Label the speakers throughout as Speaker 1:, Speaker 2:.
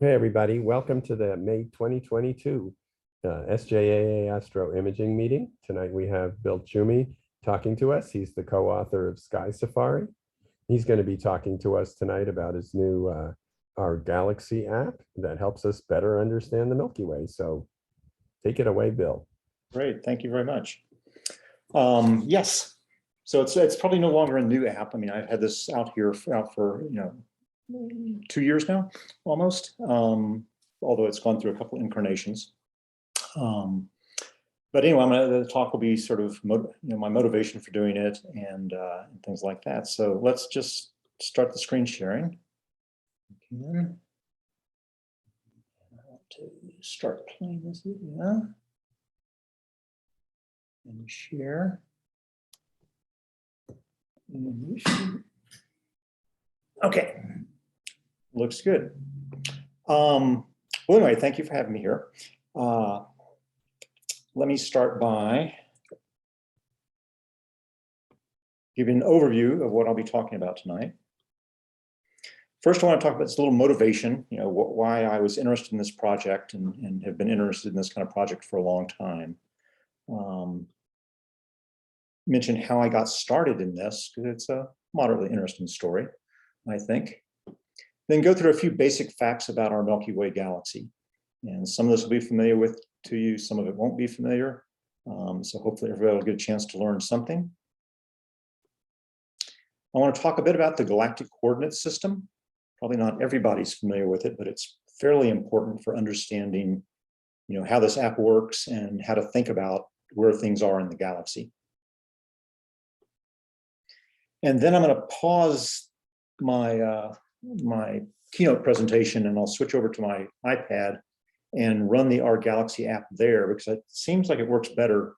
Speaker 1: Hey, everybody. Welcome to the May 2022 SJAA Astro Imaging meeting. Tonight we have Bill Tschumy talking to us. He's the co-author of SkySafari. He's going to be talking to us tonight about his new Our Galaxy app that helps us better understand the Milky Way. So take it away, Bill.
Speaker 2: Great. Thank you very much. Yes. So it's probably no longer a new app. I mean, I've had this out for 2 years now, almost, although it's gone through a couple incarnations. But anyway, the talk will be sort of my motivation for doing it and things like that. So let's just start the screen sharing. Okay. I want to start playing this video and share. Okay. Looks good. Well, anyway, thank you for having me here. Let me start by giving an overview of what I'll be talking about tonight. First, I want to talk about this little motivation, why I was interested in this project and have been interested in this kind of project for a long time. Mention how I got started in this, because it's a moderately interesting story, I think. Then go through a few basic facts about our Milky Way galaxy. And some of this will be familiar to you, some of it won't be familiar. So hopefully everybody will get a chance to learn something. I want to talk a bit about the galactic coordinate system. Probably not everybody's familiar with it, but it's fairly important for understanding, how this app works and how to think about where things are in the galaxy. And then I'm going to pause my keynote presentation and I'll switch over to my iPad and run the Our Galaxy app there, because it seems like it works better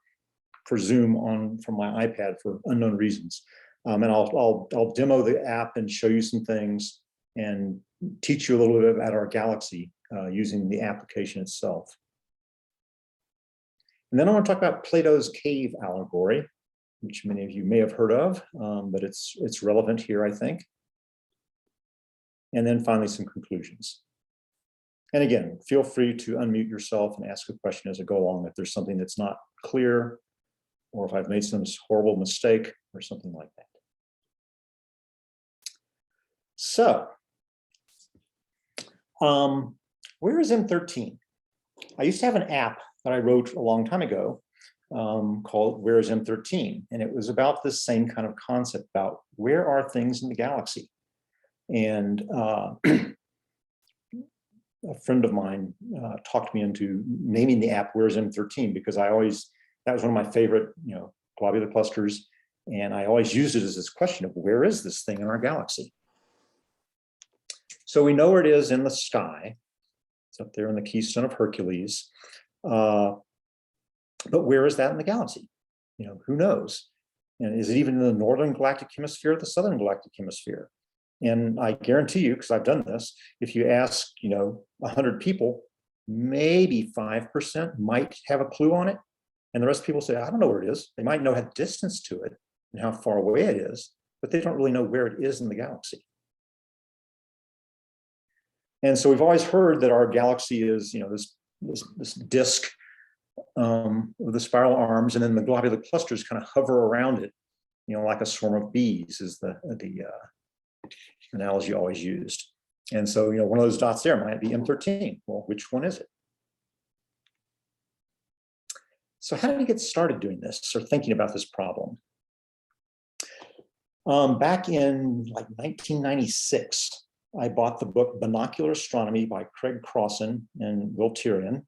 Speaker 2: for Zoom from my iPad for unknown reasons. And I'll demo the app and show you some things and teach you a little bit about our galaxy using the application itself. And then I want to talk about Platos Cave allegory, which many of you may have heard of, but it's relevant here, I think. And then finally, some conclusions. And again, feel free to unmute yourself and ask a question as I go along if there's something that's not clear, or if I've made some horrible mistake or something like that. So, where is M13? I used to have an app that I wrote a long time ago called Where is M13? And it was about this same kind of concept about where are things in the galaxy. And a friend of mine talked me into naming the app Where's M13, because that was one of my favorite, globular clusters. And I always used it as this question of where is this thing in our galaxy? So we know where it is in the sky. It's up there in the keystone of Hercules. But where is that in the galaxy? Who knows? And is it even in the northern galactic hemisphere or the southern galactic hemisphere? And I guarantee you, because I've done this, if you ask, 100 people, maybe 5% might have a clue on it. And the rest of people say, I don't know where it is. They might know the distance to it and how far away it is, but they don't really know where it is in the galaxy. And so we've always heard that our galaxy is, this disk with the spiral arms, and then the globular clusters kind of hover around it, like a swarm of bees is the analogy always used. And so, one of those dots there might be M13. Well, which one is it? So how did we get started doing this or thinking about this problem? Back in 1996, I bought the book Binocular Astronomy by Craig Crossan and Will Tyrion,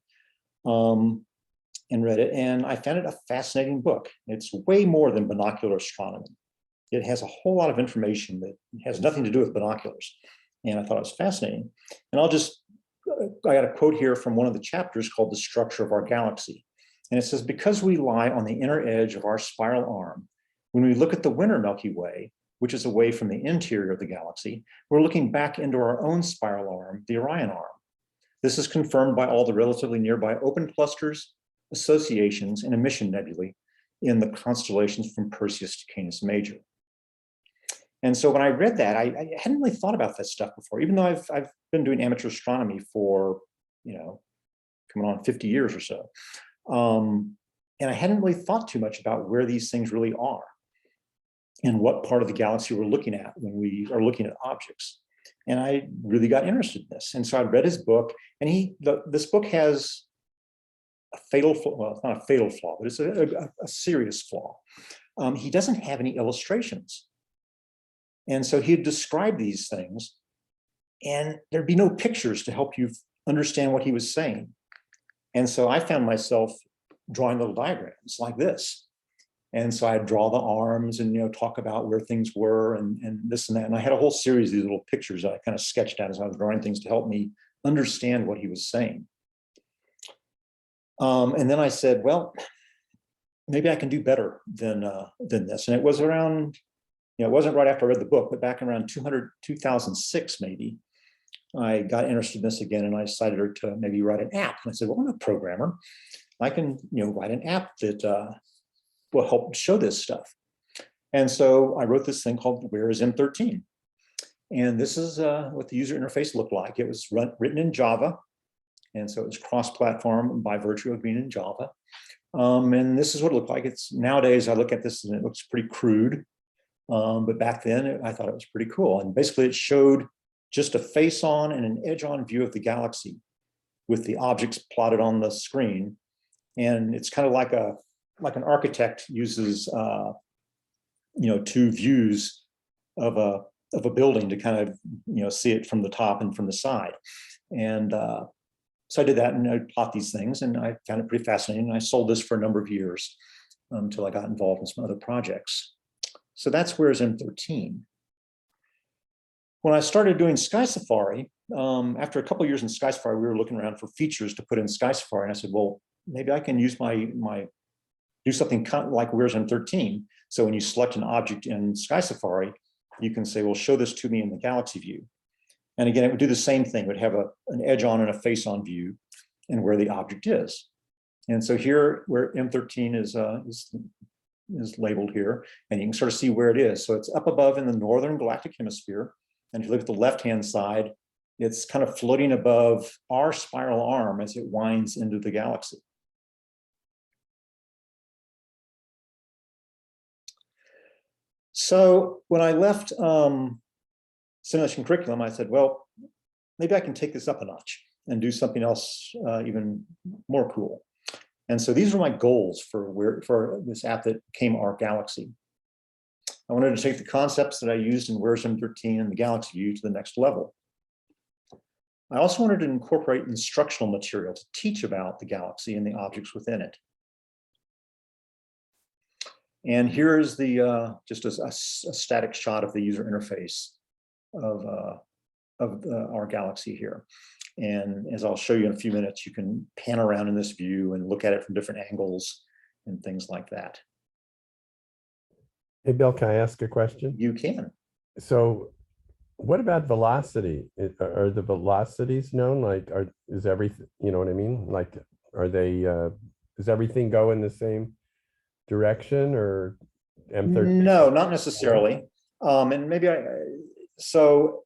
Speaker 2: and read it. And I found it a fascinating book. It's way more than binocular astronomy. It has a whole lot of information that has nothing to do with binoculars. And I thought it was fascinating. And I got a quote here from one of the chapters called The Structure of Our Galaxy. And it says, because we lie on the inner edge of our spiral arm, when we look at the winter Milky Way, which is away from the interior of the galaxy, we're looking back into our own spiral arm, the Orion arm. This is confirmed by all the relatively nearby open clusters, associations, and emission nebulae in the constellations from Perseus to Canis Major. And so when I read that, I hadn't really thought about that stuff before, even though I've been doing amateur astronomy for, coming on 50 years or so. And I hadn't really thought too much about where these things really are and what part of the galaxy we're looking at when we are looking at objects. And I really got interested in this. And so I read his book, and this book has a fatal flaw. Well, it's not a fatal flaw, but it's a serious flaw. He doesn't have any illustrations. And so he'd describe these things, and there'd be no pictures to help you understand what he was saying. And so I found myself drawing little diagrams like this. And so I'd draw the arms and, talk about where things were and this and that. And I had a whole series of these little pictures that I kind of sketched out as I was drawing things to help me understand what he was saying. And then I said, well, maybe I can do better than this. And it was around, it wasn't right after I read the book, but back around 2006, maybe, I got interested in this again, and I decided to maybe write an app. And I said, well, I'm a programmer. I can, write an app that will help show this stuff. And so I wrote this thing called Where is M13? And this is what the user interface looked like. It was written in Java. And so it was cross-platform by virtue of being in Java. And this is what it looked like. It's nowadays, I look at this and it looks pretty crude. But back then I thought it was pretty cool. And basically it showed just a face-on and an edge-on view of the galaxy with the objects plotted on the screen. And it's kind of like an architect uses, two views of a building to kind of, see it from the top and from the side. And so I did that, and I plot these things, and I found it pretty fascinating. And I sold this for a number of years until I got involved in some other projects. So that's Where's M13. When I started doing SkySafari, after a couple of years in SkySafari, we were looking around for features to put in SkySafari, and I said, well, maybe I can use do something kind of like Where's M13. So when you select an object in SkySafari, you can say, well, show this to me in the galaxy view. And again, it would do the same thing. It would have an edge on and a face on view and where the object is. And so here, where M13 is labeled here, and you can sort of see where it is. So it's up above in the northern galactic hemisphere. And if you look at the left-hand side, it's kind of floating above our spiral arm as it winds into the galaxy. So when I left simulation curriculum, I said, well, maybe I can take this up a notch and do something else even more cool. And so these were my goals for this app that became our galaxy. I wanted to take the concepts that I used in Where's M13 and the galaxy view to the next level. I also wanted to incorporate instructional material to teach about the galaxy and the objects within it. And here is just a static shot of the user interface of our galaxy here. And as I'll show you in a few minutes, you can pan around in this view and look at it from different angles and things like that.
Speaker 1: Hey, Bill, can I ask a question?
Speaker 2: You can.
Speaker 1: So what about velocity? Are the velocities known? Like, is everything, you know what I mean? Like, are they, does everything go in the same direction, or M13?
Speaker 2: No, not necessarily. And maybe so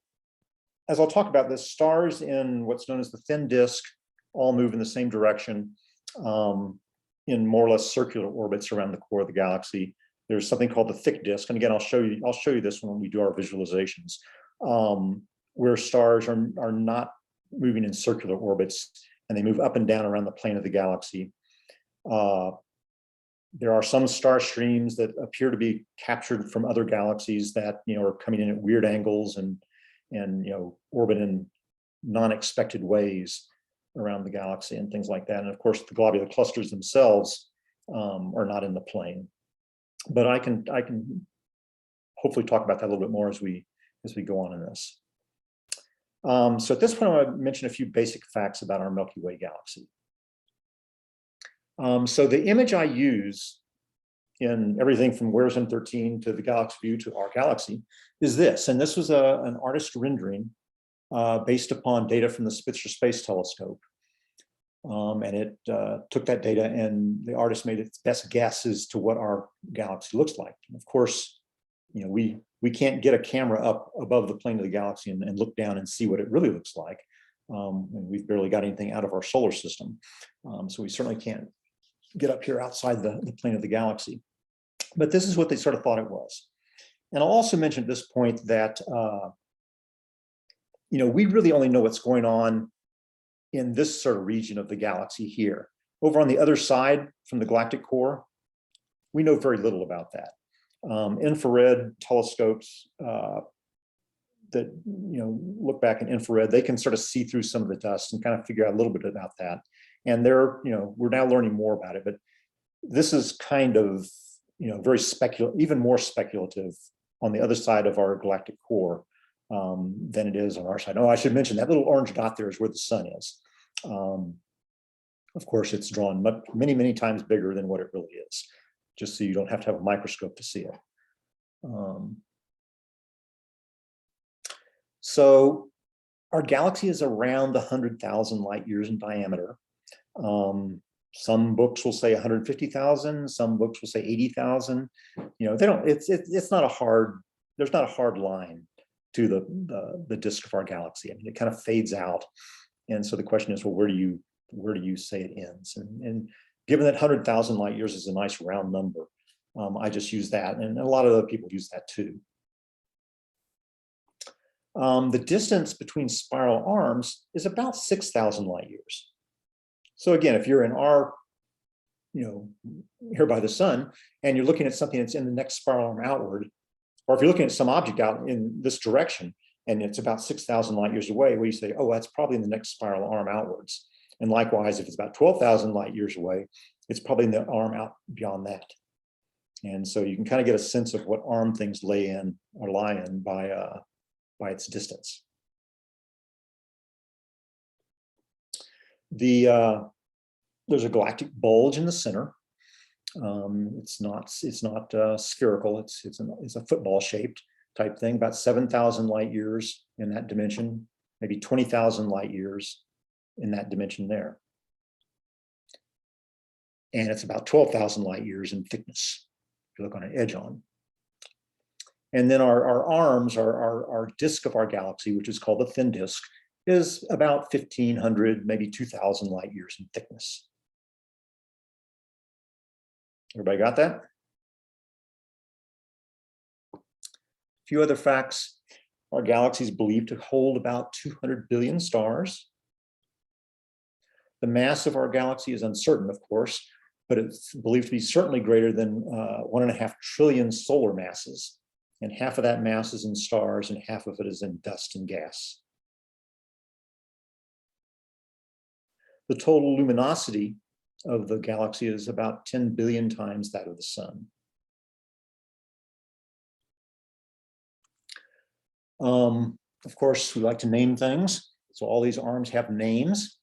Speaker 2: as I'll talk about this, stars in what's known as the thin disk all move in the same direction in more or less circular orbits around the core of the galaxy. There's something called the thick disk. And again, I'll show you this when we do our visualizations, where stars are not moving in circular orbits, and they move up and down around the plane of the galaxy. There are some star streams that appear to be captured from other galaxies that are coming in at weird angles and orbit in non-expected ways around the galaxy and things like that. And of course, the globular clusters themselves are not in the plane. But I can hopefully talk about that a little bit more as we go on in this. So at this point, I want to mention a few basic facts about our Milky Way galaxy. So the image I use in everything from Where's M13 to the galaxy view to our galaxy is this. And this was an artist rendering based upon data from the Spitzer Space Telescope. And it took that data, and the artist made its best guess as to what our galaxy looks like. And of course, we we can't get a camera up above the plane of the galaxy and look down and see what it really looks like. And we've barely got anything out of our solar system. So we certainly can't get up here outside the plane of the galaxy. But this is what they sort of thought it was. And I'll also mention at this point that, we really only know what's going on in this sort of region of the galaxy here. Over on the other side from the galactic core, we know very little about that. Infrared telescopes that look back in infrared, they can sort of see through some of the dust and kind of figure out a little bit about that. And we're now learning more about it, but this is kind of very speculative, even more speculative on the other side of our galactic core than it is on our side. Oh, I should mention that little orange dot there is where the sun is. Of course, it's drawn many, many times bigger than what it really is, just so you don't have to have a microscope to see it. So our galaxy is around 100,000 light years in diameter. Some books will say 150,000, some books will say 80,000. It's not a hard, there's not a hard line to the disk of our galaxy. I mean, it kind of fades out. And so the question is, well, where do you say it ends? And given that 100,000 light years is a nice round number, I just use that. And a lot of other people use that too. The distance between spiral arms is about 6,000 light years. So again, if you're in our, here by the sun, and you're looking at something that's in the next spiral arm outward, or if you're looking at some object out in this direction, and it's about 6,000 light years away, where you say, oh, that's probably in the next spiral arm outwards. And likewise, if it's about 12,000 light years away, it's probably in the arm out beyond that. And so you can kind of get a sense of what arm things lay in or lie in by its distance. There's a galactic bulge in the center. It's not spherical. It's a football shaped type thing, about 7,000 light years in that dimension, maybe 20,000 light years in that dimension there. And it's about 12,000 light years in thickness, if you look on an edge on. And then our arms, our disk of our galaxy, which is called the thin disk, is about 1,500, maybe 2,000 light years in thickness. Everybody got that? A few other facts. Our galaxy is believed to hold about 200 billion stars. The mass of our galaxy is uncertain, of course, but it's believed to be certainly greater than 1.5 trillion solar masses. And half of that mass is in stars and half of it is in dust and gas. The total luminosity of the galaxy is about 10 billion times that of the sun. Of course, we like to name things. So all these arms have names.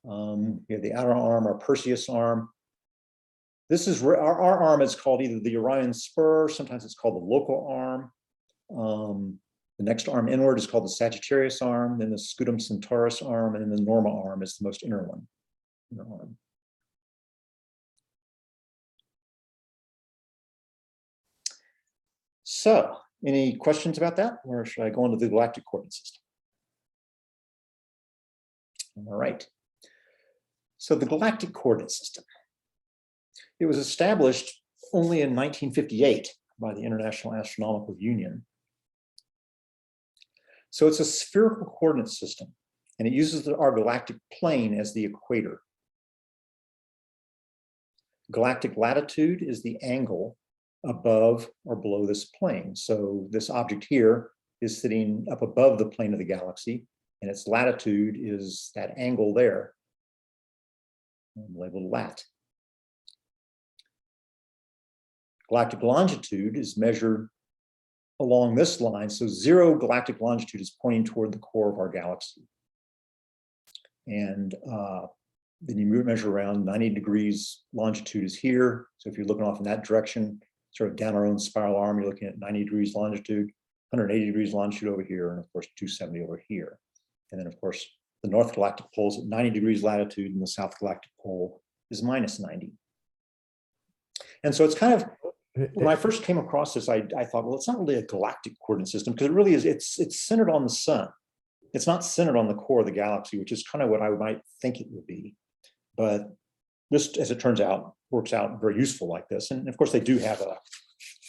Speaker 2: We have the outer arm, our Perseus arm. This is our arm is called either the Orion spur, sometimes it's called the local arm. The next arm inward is called the Sagittarius arm, then the Scutum Centaurus arm, and then the Norma arm is the most inner one. So, any questions about that, or should I go into the galactic coordinate system? All right. So the galactic coordinate system. It was established only in 1958 by the International Astronomical Union. So it's a spherical coordinate system, and it uses our galactic plane as the equator. Galactic latitude is the angle above or below this plane. So this object here is sitting up above the plane of the galaxy, and its latitude is that angle there, labeled lat. Galactic longitude is measured along this line. So 0 galactic longitude is pointing toward the core of our galaxy. And then you measure around 90 degrees longitude is here. So if you're looking off in that direction, sort of down our own spiral arm, you're looking at 90 degrees longitude, 180 degrees longitude over here, and of course 270 over here. And then of course, the North Galactic Pole is at 90 degrees latitude and the South Galactic Pole is -90. And so it's kind of, When I first came across this, I thought, well, it's not really a galactic coordinate system, because it really is, it's centered on the sun. It's not centered on the core of the galaxy, which is kind of what I might think it would be. But this, as it turns out, works out very useful like this. And of course, they do have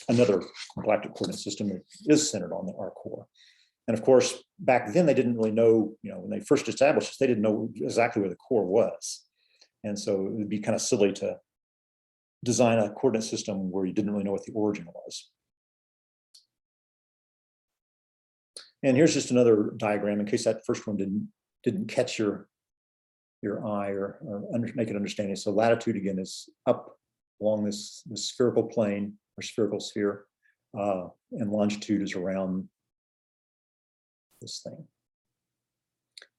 Speaker 2: another galactic coordinate system that is centered on our core. And of course, back then, they didn't really know, when they first established this, they didn't know exactly where the core was. And so it would be kind of silly to design a coordinate system where you didn't really know what the origin was. And here's just another diagram in case that first one didn't catch your eye or make it understanding. So latitude, again, is up along this spherical plane or spherical sphere, and longitude is around this thing.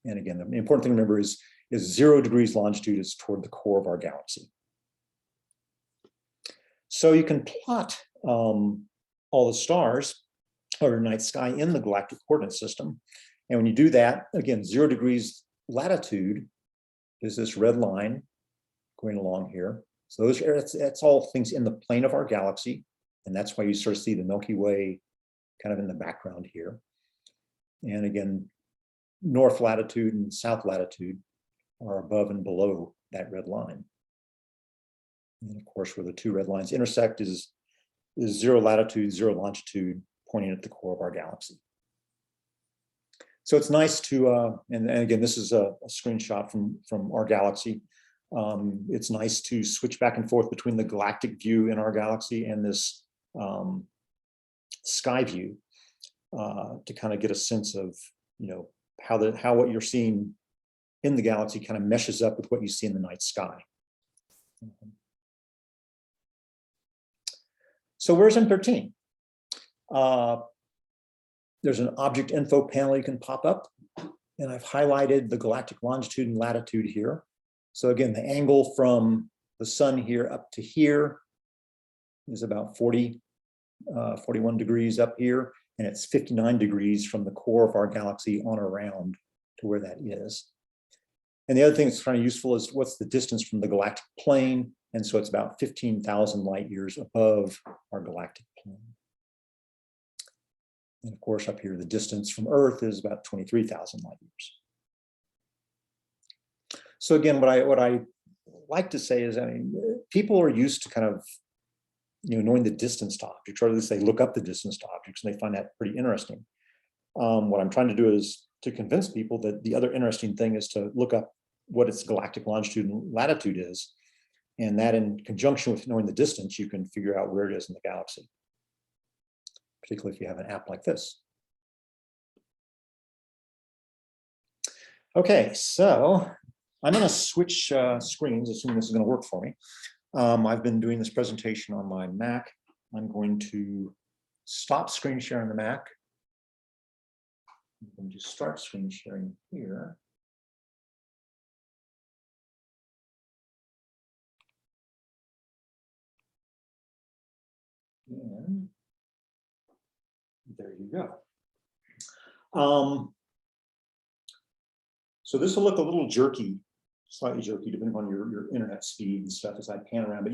Speaker 2: And again, the important thing to remember is 0 degrees longitude is toward the core of our galaxy. So you can plot all the stars or night sky in the galactic coordinate system. And when you do that, again, 0 degrees latitude is this red line going along here. So that's all things in the plane of our galaxy. And that's why you sort of see the Milky Way kind of in the background here. And again, north latitude and south latitude are above and below that red line. And of course, where the two red lines intersect is 0 latitude, 0 longitude, pointing at the core of our galaxy. So it's nice to, and again, this is a screenshot from our galaxy. It's nice to switch back and forth between the galactic view in our galaxy and this sky view to kind of get a sense of, how what you're seeing in the galaxy kind of meshes up with what you see in the night sky. So where's M13? There's an object info panel you can pop up, and I've highlighted the galactic longitude and latitude here. So again, the angle from the sun here up to here is about 41 degrees up here, and it's 59 degrees from the core of our galaxy on around to where that is. And the other thing that's kind of useful is what's the distance from the galactic plane, and so it's about 15,000 light years above our galactic plane. And of course, up here, the distance from Earth is about 23,000 light years. So again, what I like to say is, people are used to kind of, knowing the distance to objects, or at least they look up the distance to objects, and they find that pretty interesting. What I'm trying to do is to convince people that the other interesting thing is to look up what its galactic longitude and latitude is, and that in conjunction with knowing the distance, you can figure out where it is in the galaxy, particularly if you have an app like this. Okay, so I'm going to switch screens, assuming this is going to work for me. I've been doing this presentation on my Mac. I'm going to stop screen sharing the Mac. I'm going to start screen sharing here. And there you go. So this will look a little jerky, slightly jerky, depending on your internet speed and stuff as I pan around. But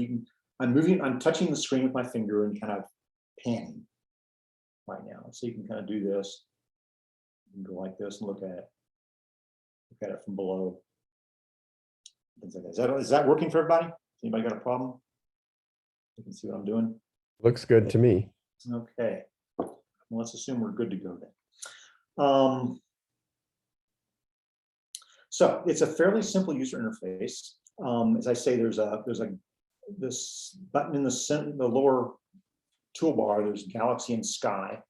Speaker 2: I'm touching the screen with my finger and kind of panning right now. So you can kind of do this. You can go like this and look at it from below. Things like that. Is that working for everybody? Anybody got a problem? You can see what I'm doing.
Speaker 1: Looks good to me.
Speaker 2: Okay. Well, let's assume we're good to go then. So it's a fairly simple user interface. As I say, there's this button in the center, the lower toolbar. There's Galaxy and Sky.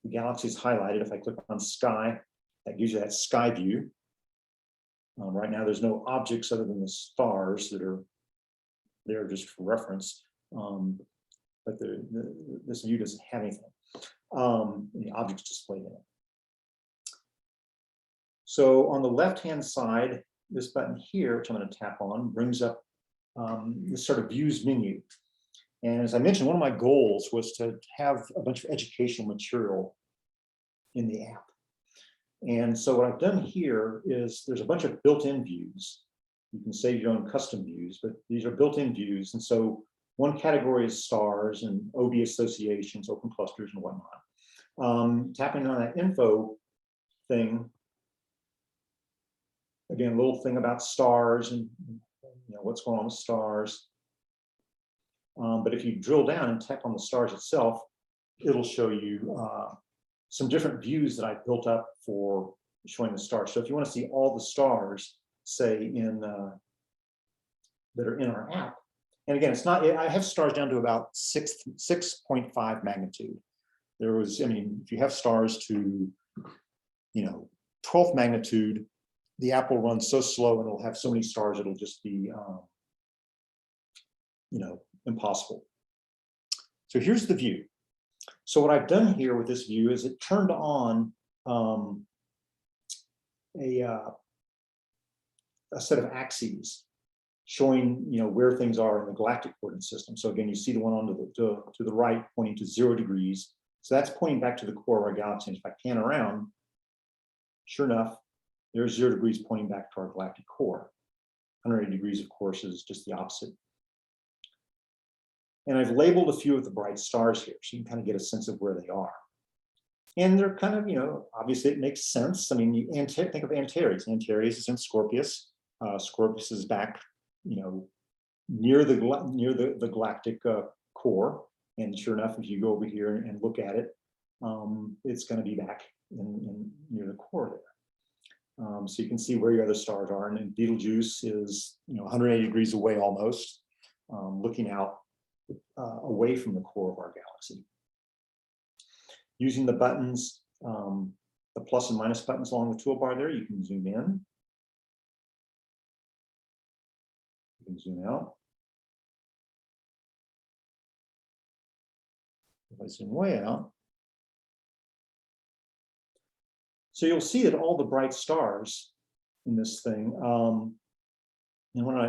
Speaker 2: The Galaxy is highlighted. If I click on Sky, that gives you that sky view. Right now, there's no objects other than the stars that are there just for reference. But this view doesn't have anything. The objects displayed in it. So on the left-hand side, this button here, which I'm going to tap on, brings up this sort of views menu. And as I mentioned, one of my goals was to have a bunch of educational material in the app. And so what I've done here is there's a bunch of built-in views. You can save your own custom views, but these are built-in views. And so One category is stars and OB associations, open clusters and whatnot. Tapping on that info thing, again, a little thing about stars and what's going on with stars. But if you drill down and tap on the stars itself, it'll show you some different views that I built up for showing the stars. So if you want to see all the stars, say in that are in our app, and again, it's not. I have stars down to about 6.5 magnitude. There was, I mean, if you have stars to 12th magnitude, the app will run so slow and it'll have so many stars it'll just be impossible. So here's the view. So what I've done here with this view is it turned on a set of axes showing where things are in the galactic coordinate system. So again, you see the one on to the right pointing to 0 degrees. So that's pointing back to the core of our galaxy. And if I pan around, sure enough, there's 0 degrees pointing back to our galactic core. 180 degrees, of course, is just the opposite. And I've labeled a few of the bright stars here, so you can kind of get a sense of where they are. And they're kind of, obviously it makes sense. I mean, think of Antares. Antares is in Scorpius. Scorpius is back, near the galactic core. And sure enough, if you go over here and look at it, it's going to be back in near the core there. So you can see where your other stars are. And Betelgeuse is 180 degrees away almost, looking out away from the core of our galaxy. Using the buttons, the plus and minus buttons along the toolbar there, you can zoom in. You can zoom out. If I zoom way out, so you'll see that all the bright stars in this thing, and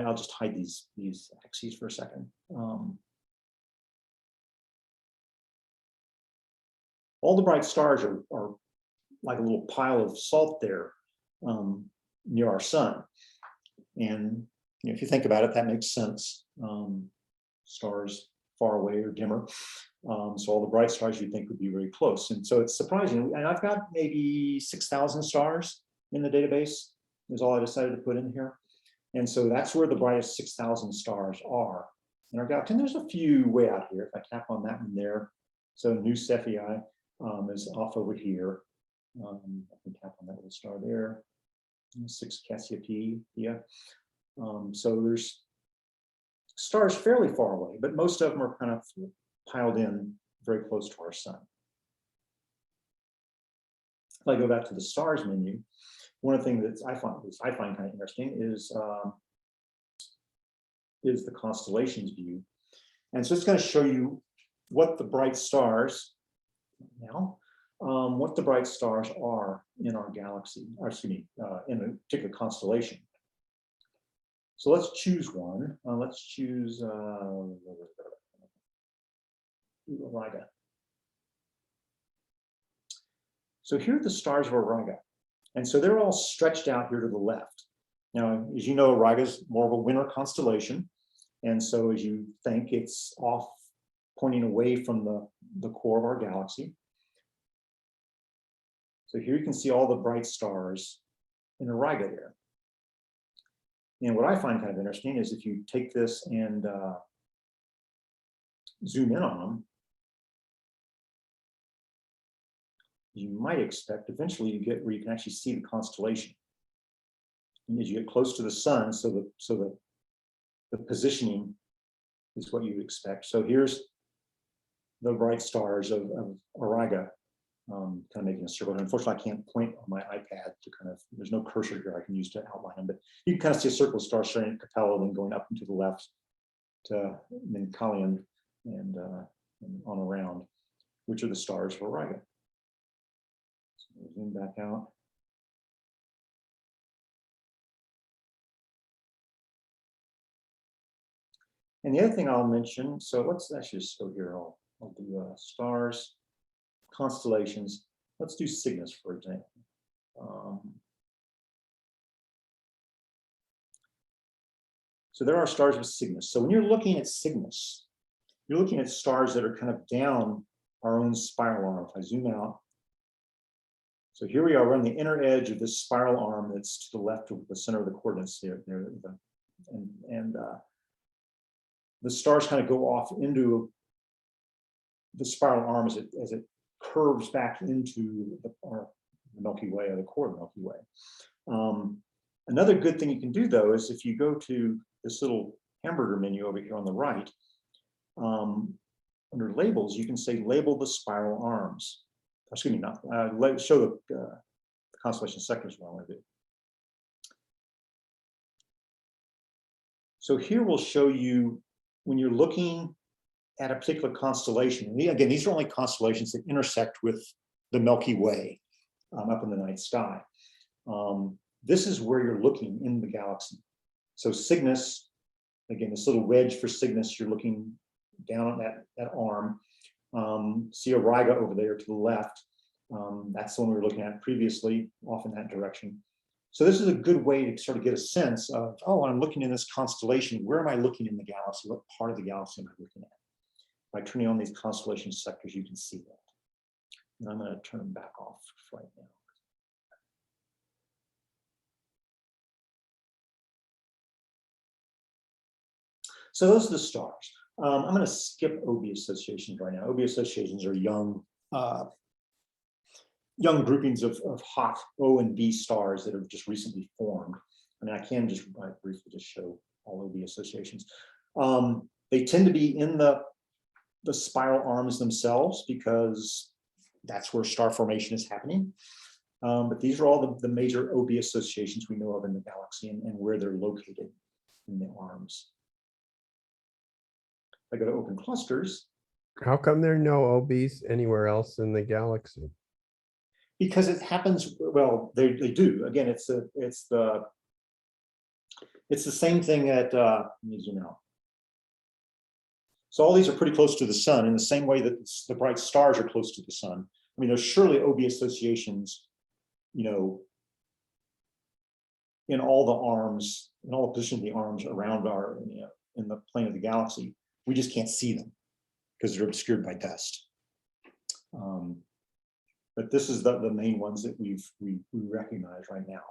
Speaker 2: I'll just hide these axes for a second. All the bright stars are like a little pile of salt there near our sun. And if you think about it, that makes sense. Stars far away or dimmer. So all the bright stars you'd think would be very close. And so it's surprising. And I've got maybe 6,000 stars in the database, is all I decided to put in here. And so that's where the brightest 6,000 stars are in our galaxy. And there's a few way out here. If I tap on that one there, so New Cephei is off over here. I can tap on that little star there. 6 Cassiopeia. So there's stars fairly far away, but most of them are kind of piled in very close to our sun. If I go back to the stars menu, one of the things that I find kind of interesting is the constellations view. And so it's going to show you what the bright stars what the bright stars are in our galaxy, or excuse me, in a particular constellation. So let's choose one. Let's choose Auriga. So here are the stars of Auriga. And so they're all stretched out here to the left. Now, as you know, Auriga is more of a winter constellation. And so as you think, it's off pointing away from the core of our galaxy. So here you can see all the bright stars in Auriga there. And what I find kind of interesting is if you take this and zoom in on them, you might expect eventually you get where you can actually see the constellation. And as you get close to the sun, so the positioning is what you expect. So here's the bright stars of Auriga, kind of making a circle. Unfortunately, I can't point on my iPad to kind of, there's no cursor here I can use to outline them, but you can kind of see a circle of stars starting at Capella, then going up and to the left to Mencalion and on around, which are the stars for Auriga. So we'll zoom back out. And the other thing I'll mention, so let's actually just go here. I'll do stars, constellations. Let's do Cygnus, for example. So there are stars with Cygnus. So when you're looking at Cygnus, you're looking at stars that are kind of down our own spiral arm. If I zoom out, so here we are, we're on the inner edge of this spiral arm that's to the left of the center of the coordinates here. And the stars kind of go off into the spiral arm as it curves back into the Milky Way, or the core of the Milky Way. Another good thing you can do, though, is if you go to this little hamburger menu over here on the right, under labels, you can say label the spiral arms. Excuse me, not show the constellation sectors what I want to do. So here we'll show you when you're looking at a particular constellation. And again, these are only constellations that intersect with the Milky Way up in the night sky. This is where you're looking in the galaxy. So Cygnus, again, this little wedge for Cygnus, you're looking down on that arm. See Auriga over there to the left. That's the one we were looking at previously, off in that direction. So this is a good way to sort of get a sense of, oh, I'm looking in this constellation. Where am I looking in the galaxy? What part of the galaxy am I looking at? By turning on these constellation sectors, you can see that. And I'm going to turn them back off right now. So those are the stars. I'm going to skip OB associations right now. OB associations are young groupings of hot O and B stars that have just recently formed. I mean, I can just briefly just show all OB associations. They tend to be in the spiral arms themselves because that's where star formation is happening. But these are all the major OB associations we know of in the galaxy and where they're located in the arms. I go to open clusters.
Speaker 1: How come there are no OBs anywhere else in the galaxy?
Speaker 2: Because it happens, well, they do. Again, it's the same thing at, let me zoom out. So all these are pretty close to the sun in the same way that the bright stars are close to the sun. I mean, there's surely OB associations, you know, in all the arms, in all the positions of the arms around our, you know, in the plane of the galaxy. We just can't see them because they're obscured by dust. But this is the main ones that we recognize right now.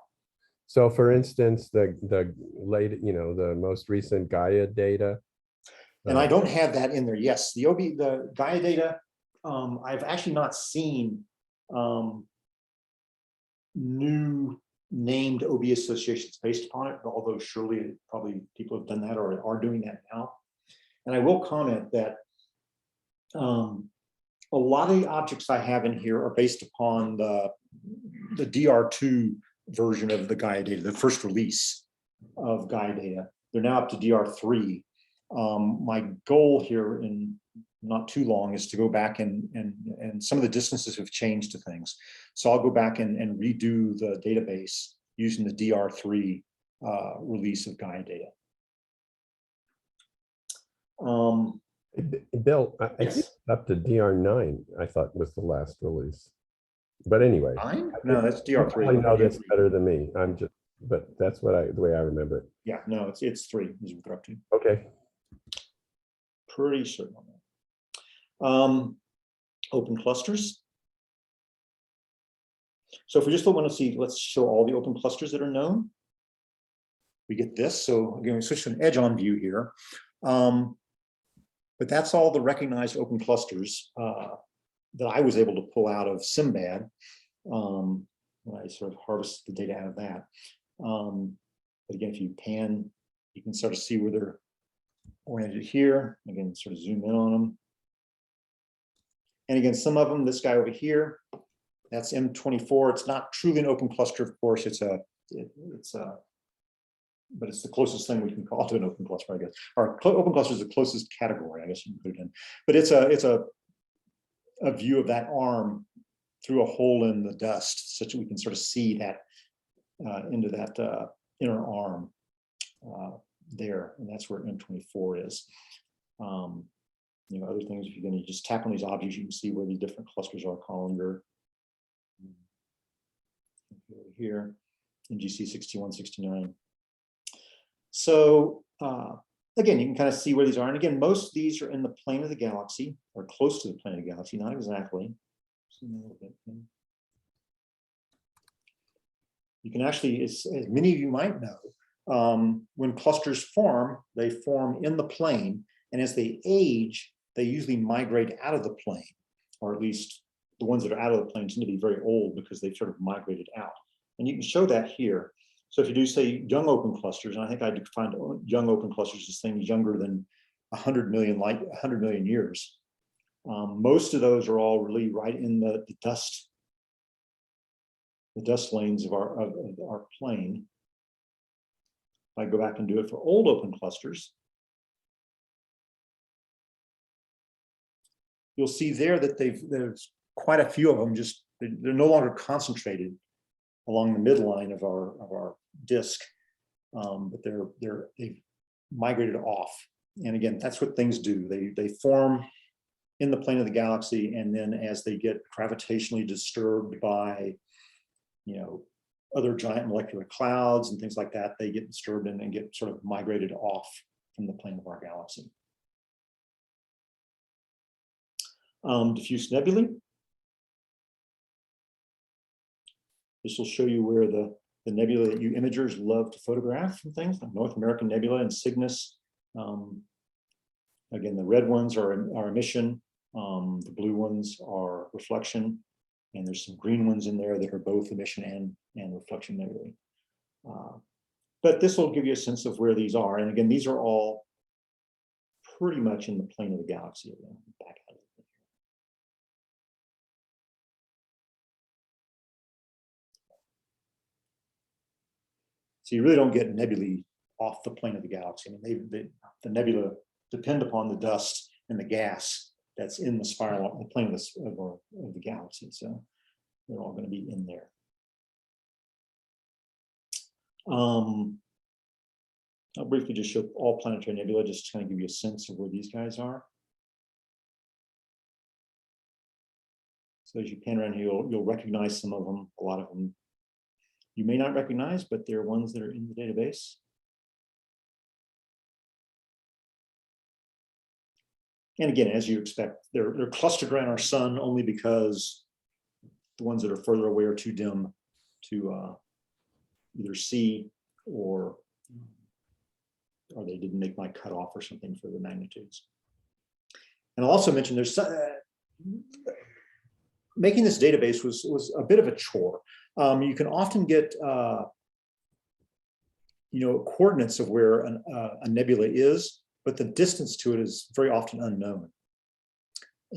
Speaker 1: So, for instance, the late, you know, the most recent Gaia data.
Speaker 2: And I don't have that in there. Yes, the Gaia data. I've actually not seen new named OB associations based upon it, although surely probably people have done that or are doing that now. And I will comment that a lot of the objects I have in here are based upon the DR2 version of the Gaia data, the first release of Gaia data. They're now up to DR3. My goal here in not too long is to go back and some of the distances have changed to things. So I'll go back and redo the database using the DR3 release of Gaia data.
Speaker 1: Bill, I
Speaker 2: yes.
Speaker 1: think it's up to DR9, I thought was the last release. But anyway.
Speaker 2: 9? No, that's DR3.
Speaker 1: I know this better than me. But that's the way I remember it.
Speaker 2: Yeah, no, it's 3 is what they're up to.
Speaker 1: Okay.
Speaker 2: Pretty certain on that. Open clusters. So if we just want to see, let's show all the open clusters that are known. We get this. So again, we switch to an edge-on view here. But that's all the recognized open clusters that I was able to pull out of Simbad when I sort of harvested the data out of that. But again, if you pan, you can sort of see where they're oriented here. Again, sort of zoom in on them. And again, some of them, this guy over here, that's M24. It's not truly an open cluster, of course. But it's the closest thing we can call to an open cluster, I guess. Or open cluster is the closest category, I guess you can put it in. But it's a view of that arm through a hole in the dust, such that we can sort of see that into that inner arm there, and that's where M24 is. You know, other things, if you're going to just tap on these objects, you can see where the different clusters are. Collinger over here, NGC 61, 69. So again, you can kind of see where these are. And again, most of these are in the plane of the galaxy, or close to the plane of the galaxy, not exactly. You can actually, as many of you might know, when clusters form, they form in the plane. And as they age, they usually migrate out of the plane, or at least the ones that are out of the plane tend to be very old because they've sort of migrated out. And you can show that here. So if you do say young open clusters, and I think I defined young open clusters as things younger than 100 million years. Most of those are all really right in the dust lanes of our plane. If I go back and do it for old open clusters, you'll see there that there's quite a few of them, just they're no longer concentrated along the midline of our disk, but they've migrated off. And again, that's what things do. They form in the plane of the galaxy, and then as they get gravitationally disturbed by, other giant molecular clouds and things like that, they get disturbed and get sort of migrated off from the plane of our galaxy. Diffuse nebulae. This will show you where the nebula that you imagers love to photograph and things, like North American Nebula and Cygnus. Again, the red ones are emission, the blue ones are reflection, and there's some green ones in there that are both emission and reflection nebulae. But this will give you a sense of where these are. And again, these are all pretty much in the plane of the galaxy. Back out of it. So you really don't get nebulae off the plane of the galaxy. I mean, the nebula depend upon the dust and the gas that's in the spiral, the plane of the galaxy. So they're all going to be in there. I'll briefly just show all planetary nebula, just to kind of give you a sense of where these guys are. So as you pan around here, you'll recognize some of them. A lot of them you may not recognize, but they're ones that are in the database. And again, as you expect, they're clustered around our sun only because the ones that are further away are too dim to either see or they didn't make my cutoff or something for the magnitudes. And I'll also mention there's making this database was a bit of a chore. You can often get coordinates of where a nebula is, but the distance to it is very often unknown.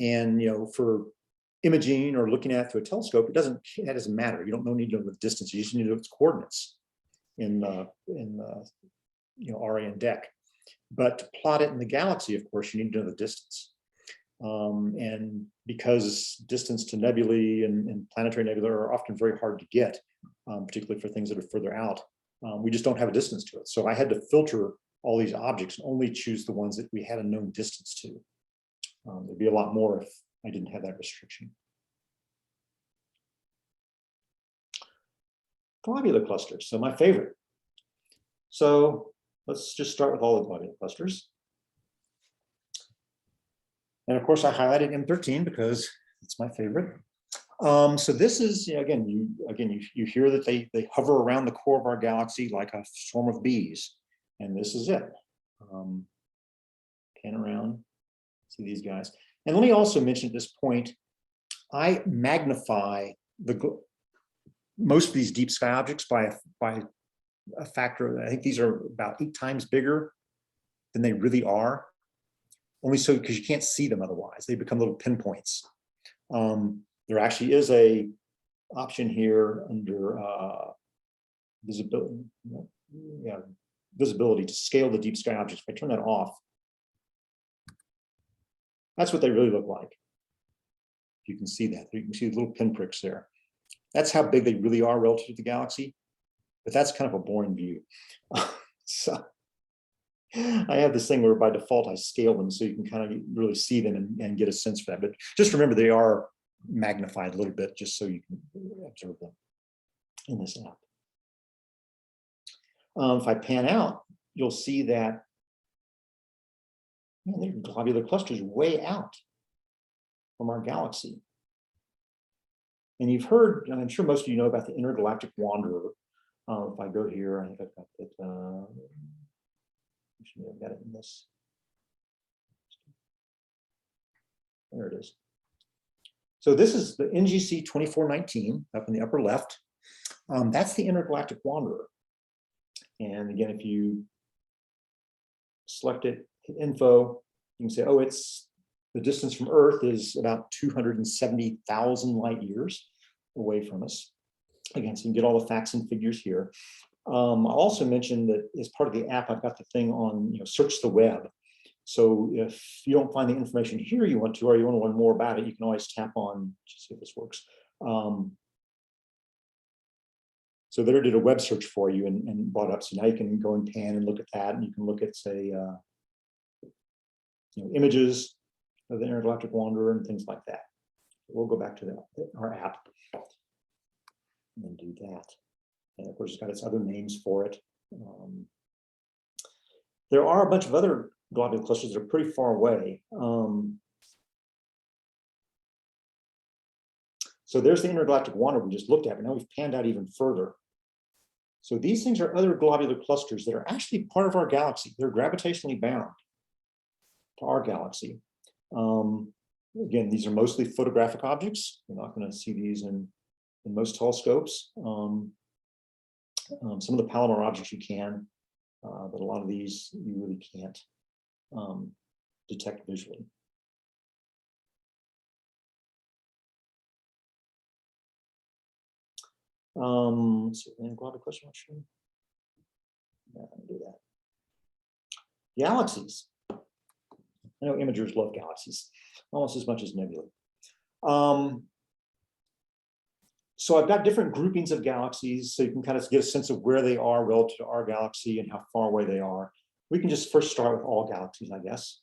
Speaker 2: And for imaging or looking at it through a telescope, that doesn't matter. You don't need to know the distance. You just need to know its coordinates in RA and DEC. But to plot it in the galaxy, of course, you need to know the distance. And because distance to nebulae and planetary nebulae are often very hard to get, particularly for things that are further out, we just don't have a distance to it. So I had to filter all these objects and only choose the ones that we had a known distance to. There'd be a lot more if I didn't have that restriction. Globular clusters, so my favorite. So let's just start with all the globular clusters. And of course, I highlighted M13 because it's my favorite. So this is, again, you hear that they hover around the core of our galaxy like a swarm of bees. And this is it. Pan around, see these guys. And let me also mention at this point, I magnify most of these deep sky objects by a factor. I think these are about 8 times bigger than they really are. Only so because you can't see them otherwise. They become little pinpoints. There actually is a option here under visibility. Visibility to scale the deep sky objects. If I turn that off, that's what they really look like. You can see that. You can see the little pinpricks there. That's how big they really are relative to the galaxy. But that's kind of a boring view. So I have this thing where by default I scale them so you can kind of really see them and get a sense for that. But just remember they are magnified a little bit just so you can observe them in this app. If I pan out, you'll see that man, there are globular clusters way out from our galaxy. And you've heard, and I'm sure most of you know about the intergalactic wanderer. If I go here, I think I've got it. Actually, I've got it in this. There it is. So this is the NGC 2419 up in the upper left. That's the intergalactic wanderer. And again, if you select it, hit info, you can say, oh, it's the distance from Earth is about 270,000 light years away from us. Again, so you can get all the facts and figures here. I'll also mention that as part of the app, I've got the thing on, search the web. So if you don't find the information here you want to, or you want to learn more about it, you can always tap on, just see if this works. So there did a web search for you and brought up. So now you can go and pan and look at that, and you can look at, say, images of the intergalactic wanderer and things like that. We'll go back to that, our app, and do that. And of course, it's got its other names for it. There are a bunch of other globular clusters that are pretty far away. So there's the intergalactic wanderer we just looked at, but now we've panned out even further. So these things are other globular clusters that are actually part of our galaxy. They're gravitationally bound to our galaxy. Again, these are mostly photographic objects. You're not going to see these in most telescopes. Some of the Palomar objects you can, but a lot of these you really can't detect visually. So globular cluster, not sure. Yeah, I can do that. Galaxies. I know imagers love galaxies almost as much as nebulae. So I've got different groupings of galaxies, so you can kind of get a sense of where they are relative to our galaxy and how far away they are. We can just first start with all galaxies, I guess.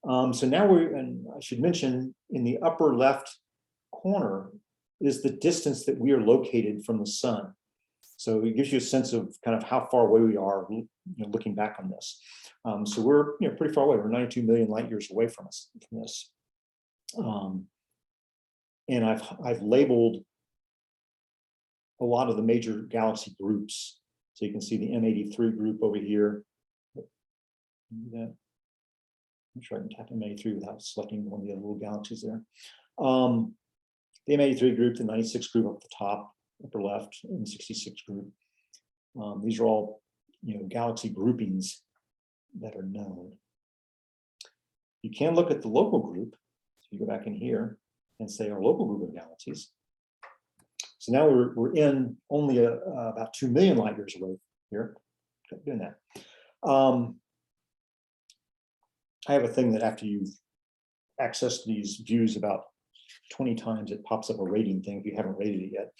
Speaker 2: So now and I should mention, in the upper left corner is the distance that we are located from the sun. So it gives you a sense of kind of how far away we are, looking back on this. So we're pretty far away. We're 92 million light years away from this. And I've labeled a lot of the major galaxy groups. So you can see the M83 group over here. I'm sure I can tap M83 without selecting one of the other little galaxies there. The M83 group, the 96 group up the top, upper left, and the 66 group. These are all, galaxy groupings that are known. You can look at the local group. So you go back in here and say our local group of galaxies. So now we're in only about 2 million light years away here. Keep doing that. I have a thing that after you've accessed these views about 20 times, it pops up a rating thing if you haven't rated it yet,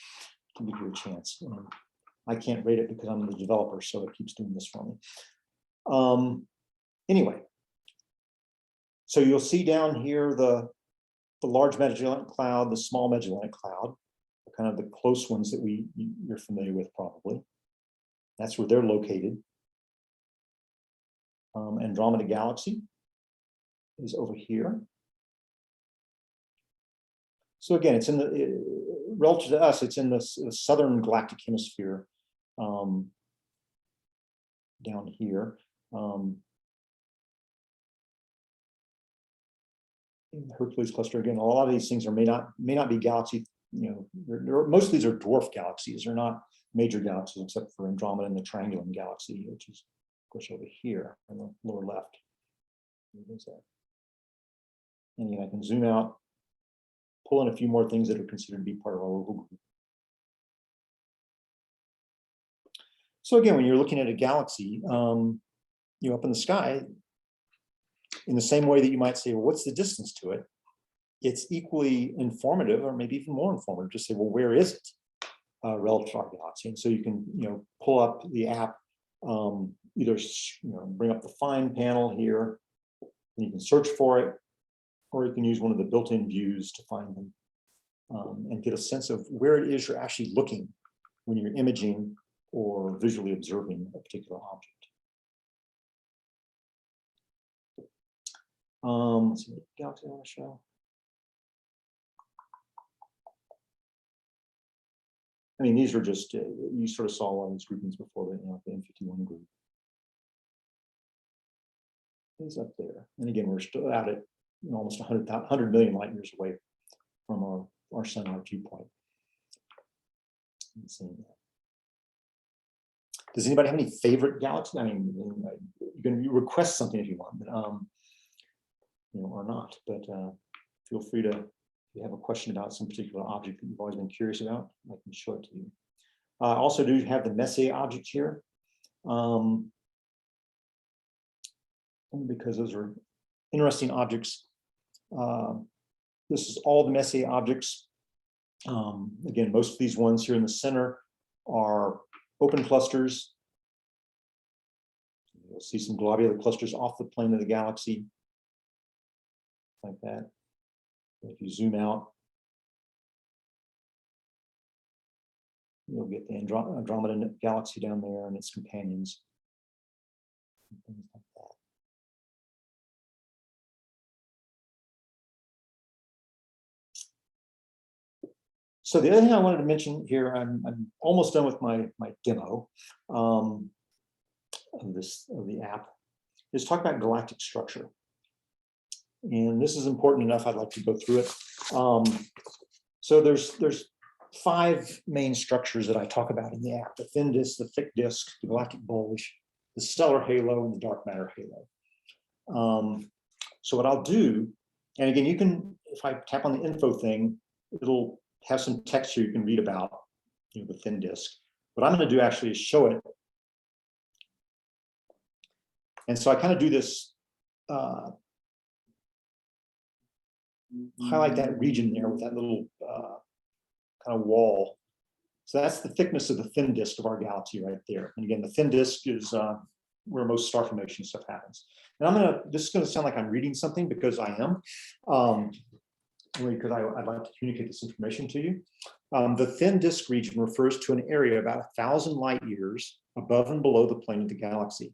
Speaker 2: to give you a chance. I can't rate it because I'm the developer, so it keeps doing this for me. Anyway, so you'll see down here the large Magellanic Cloud, the small Magellanic Cloud, kind of the close ones that you're familiar with probably. That's where they're located. Andromeda Galaxy is over here. So again, it's in relative to us, it's in the southern galactic hemisphere down here. In the Hercules cluster, again, a lot of these things may not be galaxy. Most of these are dwarf galaxies. They're not major galaxies, except for Andromeda and the Triangulum Galaxy, which is, of course, over here on the lower left. And I can zoom out, pull in a few more things that are considered to be part of our local group. So again, when you're looking at a galaxy, up in the sky, in the same way that you might say, well, what's the distance to it? It's equally informative, or maybe even more informative, to say, well, where is it relative to our galaxy? And so you can, pull up the app, either bring up the Find panel here, and you can search for it, or you can use one of the built-in views to find them and get a sense of where it is you're actually looking when you're imaging or visually observing a particular object. Let's see what galaxy I want to show. I mean, these are just, you sort of saw a lot of these groupings before, the N51 group. Is up there. And again, we're still out at almost 100 million light years away from our sun, our viewpoint. Does anybody have any favorite galaxy? I mean, you can request something if you want, but or not. But feel free to, if you have a question about some particular object that you've always been curious about, I can show it to you. I also do have the Messier object here. Because those are interesting objects. This is all the Messier objects. Again, most of these ones here in the center are open clusters. You'll see some globular clusters off the plane of the galaxy, like that. If you zoom out, you'll get the Andromeda galaxy down there and its companions. And things like that. So the other thing I wanted to mention here, I'm almost done with my demo of the app, is talk about galactic structure. And this is important enough, I'd like to go through it. So there's 5 main structures that I talk about in the app: the thin disk, the thick disk, the galactic bulge, the stellar halo, and the dark matter halo. So what I'll do, and again, you can, if I tap on the info thing, it'll have some text here you can read about, the thin disk. What I'm going to do actually is show it. And so I kind of do this, highlight that region there with that little kind of wall. So that's the thickness of the thin disk of our galaxy right there. And again, the thin disk is where most star formation stuff happens. And this is going to sound like I'm reading something, because I am. Because I'd like to communicate this information to you. The thin disk region refers to an area about 1,000 light years above and below the plane of the galaxy.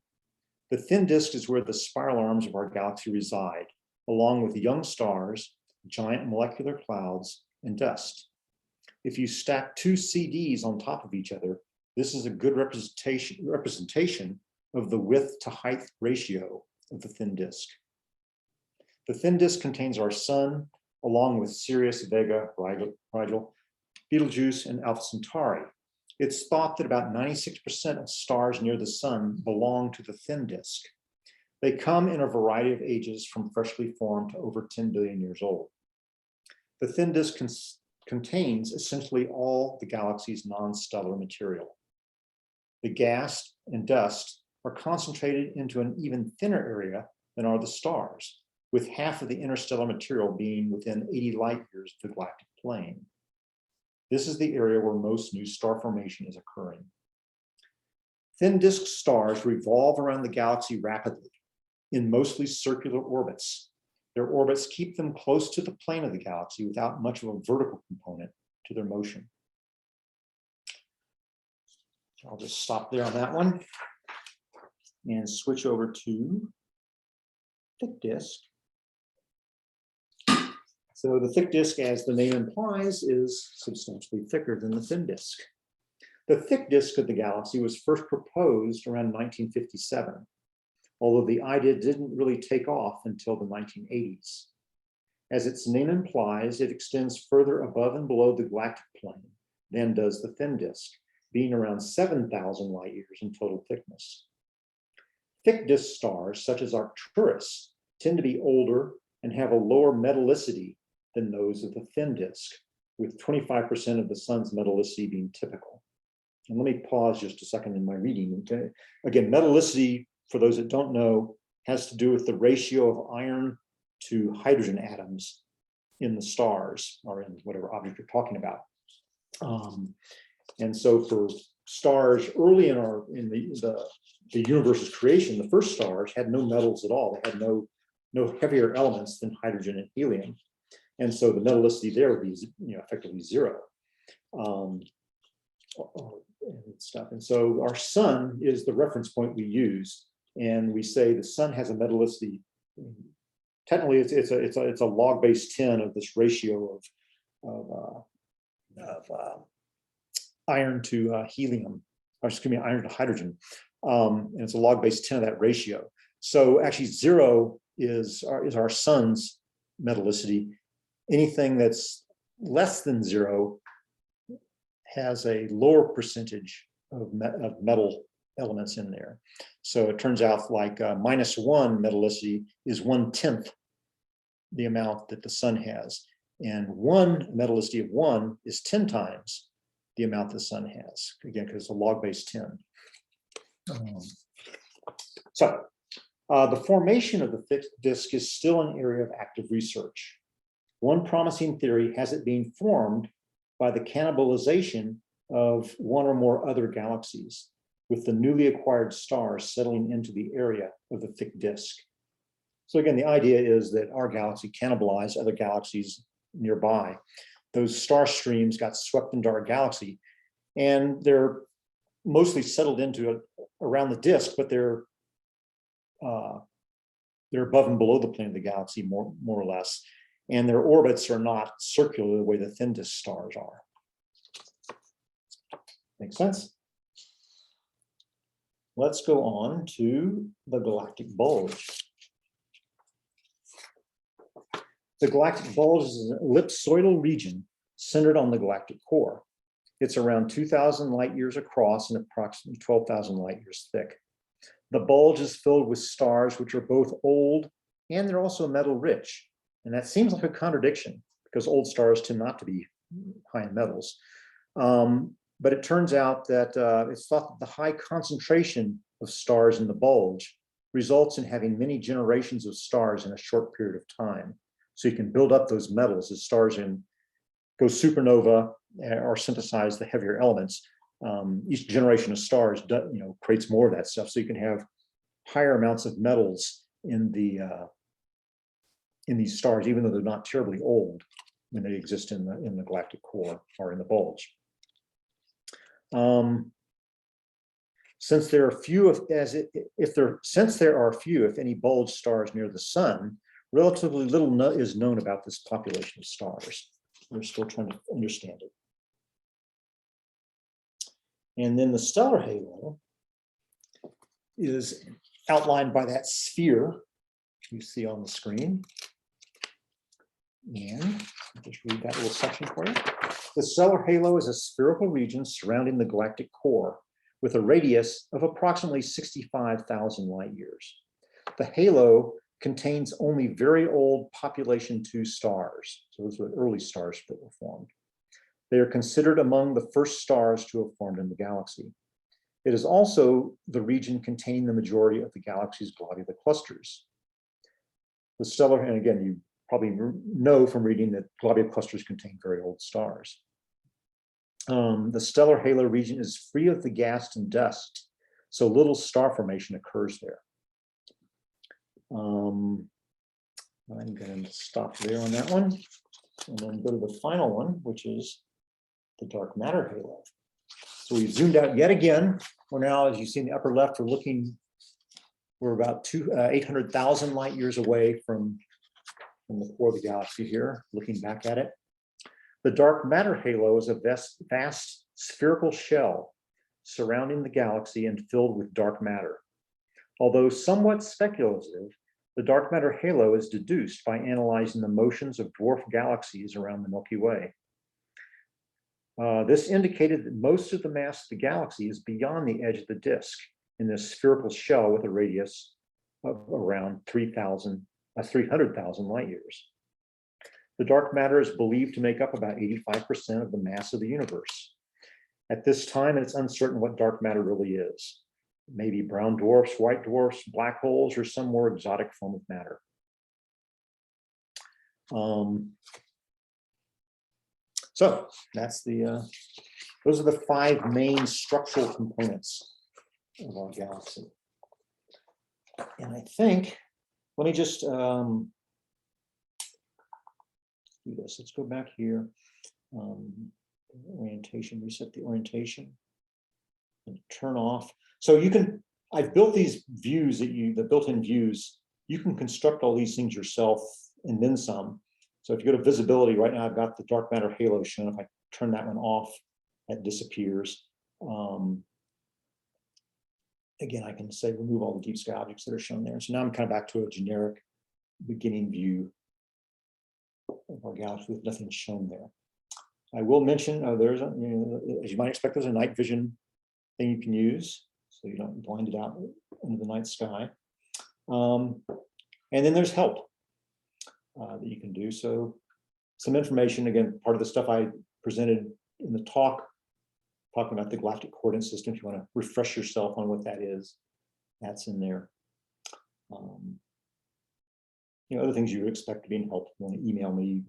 Speaker 2: The thin disk is where the spiral arms of our galaxy reside, along with young stars, giant molecular clouds, and dust. If you stack 2 CDs on top of each other, this is a good representation of the width to height ratio of the thin disk. The thin disk contains our sun, along with Sirius, Vega, Rigel, Betelgeuse, and Alpha Centauri. It's thought that about 96% of stars near the sun belong to the thin disk. They come in a variety of ages, from freshly formed to over 10 billion years old. The thin disk contains essentially all the galaxy's non-stellar material. The gas and dust are concentrated into an even thinner area than are the stars, with half of the interstellar material being within 80 light years of the galactic plane. This is the area where most new star formation is occurring. Thin disk stars revolve around the galaxy rapidly in mostly circular orbits. Their orbits keep them close to the plane of the galaxy without much of a vertical component to their motion. I'll just stop there on that one and switch over to thick disk. So the thick disk, as the name implies, is substantially thicker than the thin disk. The thick disk of the galaxy was first proposed around 1957, although the idea didn't really take off until the 1980s. As its name implies, it extends further above and below the galactic plane than does the thin disk, being around 7,000 light years in total thickness. Thick disk stars, such as Arcturus, tend to be older and have a lower metallicity than those of the thin disk, with 25% of the sun's metallicity being typical. And let me pause just a second in my reading. Again, metallicity, for those that don't know, has to do with the ratio of iron to hydrogen atoms in the stars, or in whatever object you're talking about. And so for stars early in the universe's creation, the first stars had no metals at all. They had no heavier elements than hydrogen and helium. And so the metallicity there would be effectively zero. And stuff. And so our sun is the reference point we use. And we say the sun has a metallicity technically it's a log base 10 of this ratio of iron to helium, or excuse me, iron to hydrogen. And it's a log base 10 of that ratio. So actually 0 is our sun's metallicity. Anything that's less than 0 has a lower percentage of metal elements in there. So it turns out like -1 metallicity is 1/10 the amount that the sun has. And 1 metallicity of 1 is 10 times the amount the sun has. Again, because it's a log base 10. The formation of the thick disk is still an area of active research. One promising theory has it being formed by the cannibalization of one or more other galaxies, with the newly acquired stars settling into the area of the thick disk. So again, the idea is that our galaxy cannibalized other galaxies nearby. Those star streams got swept into our galaxy, and they're mostly settled into around the disk, but they're above and below the plane of the galaxy, more or less, and their orbits are not circular the way the thin disk stars are. Make sense? Let's go on to the galactic bulge. The galactic bulge is an ellipsoidal region centered on the galactic core. It's around 2,000 light years across and approximately 12,000 light years thick. The bulge is filled with stars which are both old and they're also metal rich. And that seems like a contradiction because old stars tend not to be high in metals. But it turns out that it's thought that the high concentration of stars in the bulge results in having many generations of stars in a short period of time. So you can build up those metals as stars go supernova or synthesize the heavier elements. Each generation of stars creates more of that stuff. So you can have higher amounts of metals in these stars, even though they're not terribly old when they exist in the galactic core or in the bulge. Since there are few, if any, bulge stars near the sun, relatively little is known about this population of stars. We're still trying to understand it. And then the stellar halo is outlined by that sphere you see on the screen. And I'll just read that little section for you. The stellar halo is a spherical region surrounding the galactic core with a radius of approximately 65,000 light years. The halo contains only very old population 2 stars. So those were early stars that were formed. They are considered among the first stars to have formed in the galaxy. It is also the region containing the majority of the galaxy's globular clusters. The stellar, and again, you probably know from reading that globular clusters contain very old stars. The stellar halo region is free of the gas and dust, so little star formation occurs there. I'm going to stop there on that one and then go to the final one, which is the dark matter halo. So we've zoomed out yet again. We're now, as you see in the upper left, we're about 800,000 light years away from the core of the galaxy here, looking back at it. The dark matter halo is a vast spherical shell surrounding the galaxy and filled with dark matter. Although somewhat speculative, the dark matter halo is deduced by analyzing the motions of dwarf galaxies around the Milky Way. This indicated that most of the mass of the galaxy is beyond the edge of the disk in this spherical shell with a radius of around 300,000 light years. The dark matter is believed to make up about 85% of the mass of the universe. At this time, it's uncertain what dark matter really is. Maybe brown dwarfs, white dwarfs, black holes, or some more exotic form of matter. So that's those are the 5 main structural components of our galaxy. And I think, let me just do this. Let's go back here. Orientation, reset the orientation and turn off. So you can, I've built these views the built-in views you can construct all these things yourself and then some. So if you go to visibility, right now I've got the dark matter halo shown. If I turn that one off, that disappears. Again, I can say remove all the deep sky objects that are shown there. So now I'm kind of back to a generic beginning view of our galaxy with nothing shown there. I will mention there's a, as you might expect, there's a night vision thing you can use, so you don't blind it out under the night sky. And then there's help that you can do. So some information, again, part of the stuff I presented in the talk, talking about the galactic coordinate system. If you want to refresh yourself on what that is, that's in there. Other things you would expect to be in help. If you want to email me,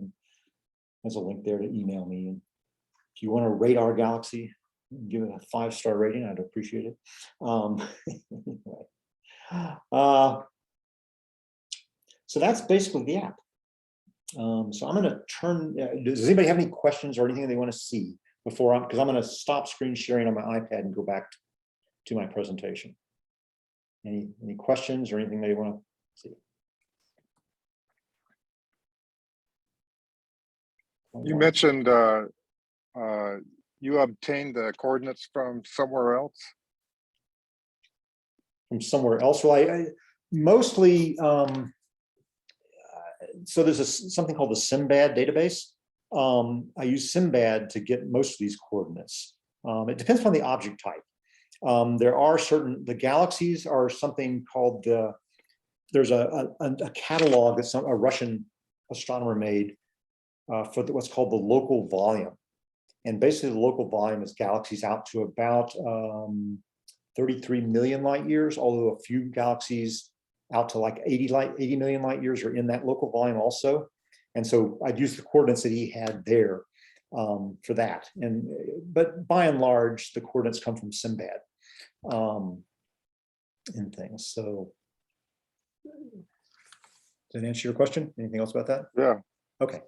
Speaker 2: there's a link there to email me. And if you want to rate our galaxy, give it a 5-star rating, I'd appreciate it. So that's basically the app. So I'm going to turn. Does anybody have any questions or anything they want to see before because I'm going to stop screen sharing on my iPad and go back to my presentation. Any questions or anything they want to see?
Speaker 3: You mentioned you obtained the coordinates from somewhere else.
Speaker 2: From somewhere else. Well, I mostly. So there's something called the SIMBAD database. I use SIMBAD to get most of these coordinates. It depends on the object type. There are the galaxies are something called there's a catalog that a Russian astronomer made for what's called the local volume. And basically the local volume is galaxies out to about 33 million light years, although a few galaxies out to like 80 million light years are in that local volume also. And so I'd use the coordinates that he had there for that. But by and large, the coordinates come from SIMBAD and things. So does that answer your question? Anything else about that?
Speaker 3: Yeah.
Speaker 2: Okay.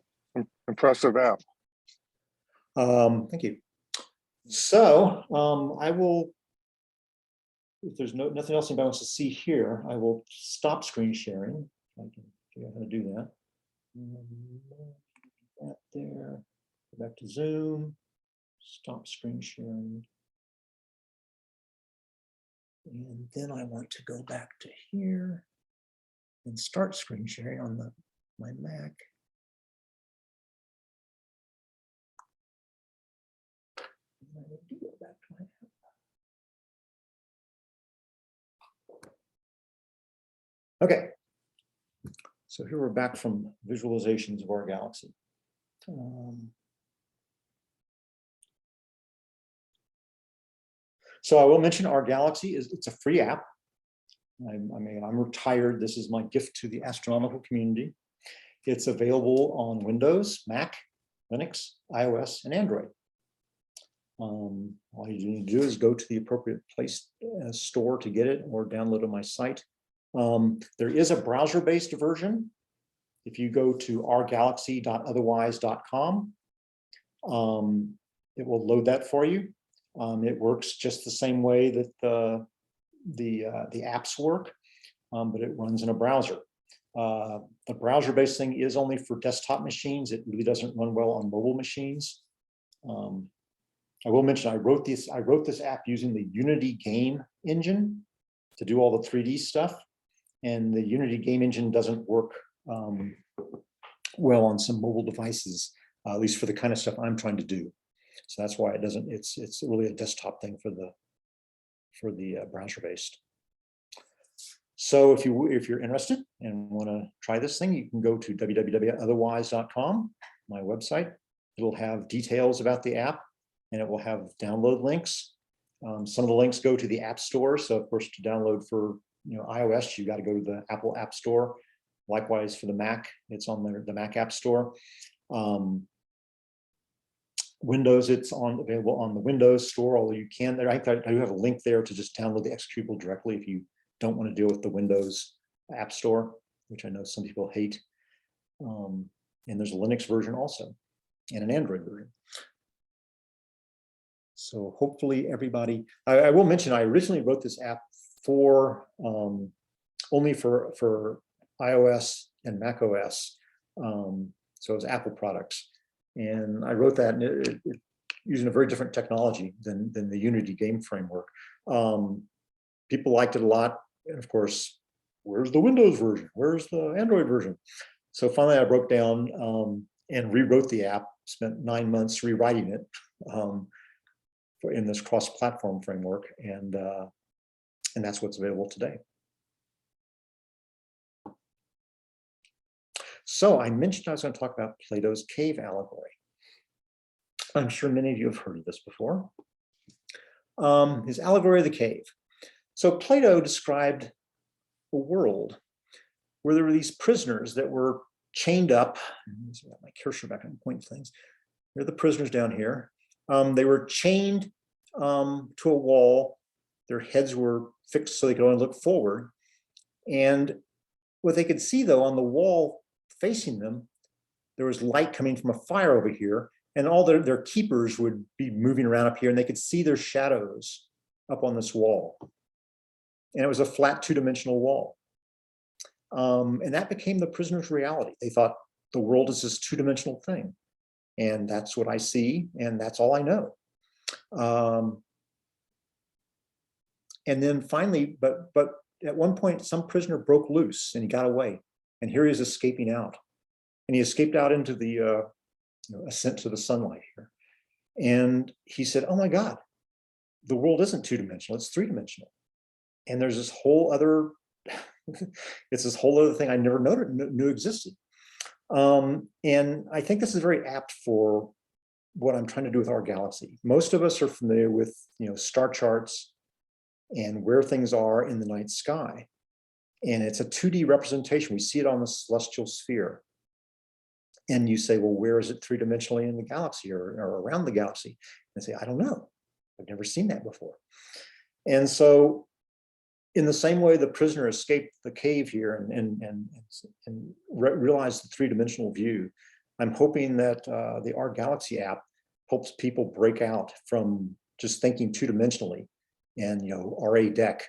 Speaker 3: Impressive app.
Speaker 2: Thank you. So I will, if there's nothing else anybody wants to see here, I will stop screen sharing. I can figure out how to do that. That there. Go back to Zoom. Stop screen sharing. And then I want to go back to here and start screen sharing on my Mac. I need to go back to my Okay, so here we're back from visualizations of our galaxy. So I will mention our galaxy it's a free app. I'm retired. This is my gift to the astronomical community. It's available on Windows, Mac, Linux, iOS, and Android. All you need to do is go to the appropriate place store to get it or download on my site. There is a browser-based version. If you go to ourgalaxy.otherwise.com, it will load that for you. It works just the same way that the apps work, but it runs in a browser. The browser-based thing is only for desktop machines. It really doesn't run well on mobile machines. I will mention I wrote this app using the Unity game engine to do all the 3D stuff. And the Unity game engine doesn't work well on some mobile devices, at least for the kind of stuff I'm trying to do. So that's why it doesn't. It's really a desktop thing for the browser based. So if you're interested and want to try this thing, you can go to www.otherwise.com, my website. It'll have details about the app, and it will have download links. Some of the links go to the App Store. So of course, to download for iOS, you got to go to the Apple App Store. Likewise for the Mac, it's on the Mac App Store. Windows, it's available on the Windows Store, although you can there. I do have a link there to just download the executable directly if you don't want to deal with the Windows App Store, which I know some people hate. And there's a Linux version also, and an Android version. So hopefully everybody, I will mention, I originally wrote this app for only for iOS and Mac OS. So it's Apple products. And I wrote that, and it using a very different technology than the Unity game framework. People liked it a lot. And of course, where's the Windows version? Where's the Android version? So finally I broke down and rewrote the app, spent 9 months rewriting it in this cross-platform framework. And that's what's available today. So I mentioned I was going to talk about Plato's cave allegory. I'm sure many of you have heard of this before. His allegory of the cave. So Plato described a world where there were these prisoners that were chained up. My cursor back and point things. They're the prisoners down here. They were chained to a wall. Their heads were fixed so they could only look forward. And what they could see, though, on the wall facing them, there was light coming from a fire over here, and all their keepers would be moving around up here, and they could see their shadows up on this wall. And it was a flat two-dimensional wall. And that became the prisoner's reality. They thought the world is this two-dimensional thing. And that's what I see, and that's all I know. And then finally, but at one point, some prisoner broke loose and he got away. And here he is escaping out. And he escaped out into the ascent to the sunlight here. And he said, oh my God, the world isn't two-dimensional, it's three-dimensional. And there's this whole other, it's this whole other thing I never knew existed. And I think this is very apt for what I'm trying to do with our galaxy. Most of us are familiar with star charts and where things are in the night sky. And it's a 2D representation. We see it on the celestial sphere. And you say, well, where is it three-dimensionally in the galaxy or around the galaxy? And I say, I don't know. I've never seen that before. And so in the same way the prisoner escaped the cave here and realized the three-dimensional view, I'm hoping that the Our Galaxy app helps people break out from just thinking two-dimensionally and RA deck,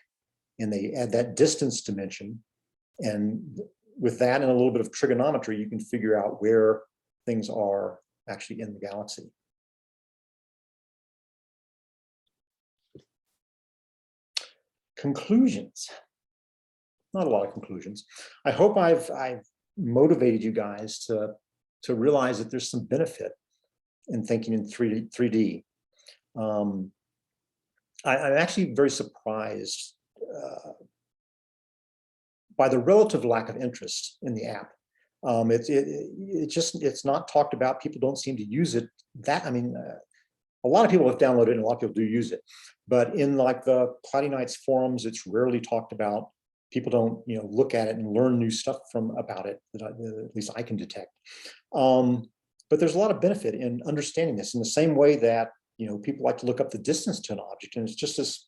Speaker 2: and they add that distance dimension. And with that and a little bit of trigonometry, you can figure out where things are actually in the galaxy. Conclusions. Not a lot of conclusions. I hope I've motivated you guys to realize that there's some benefit in thinking in 3D. I'm actually very surprised by the relative lack of interest in the app. It's not talked about. People don't seem to use it. A lot of people have downloaded it and a lot of people do use it, but in like the Cloudy Nights forums, it's rarely talked about. People don't look at it and learn new stuff about it that at least I can detect. But there's a lot of benefit in understanding this in the same way that people like to look up the distance to an object, and it's just this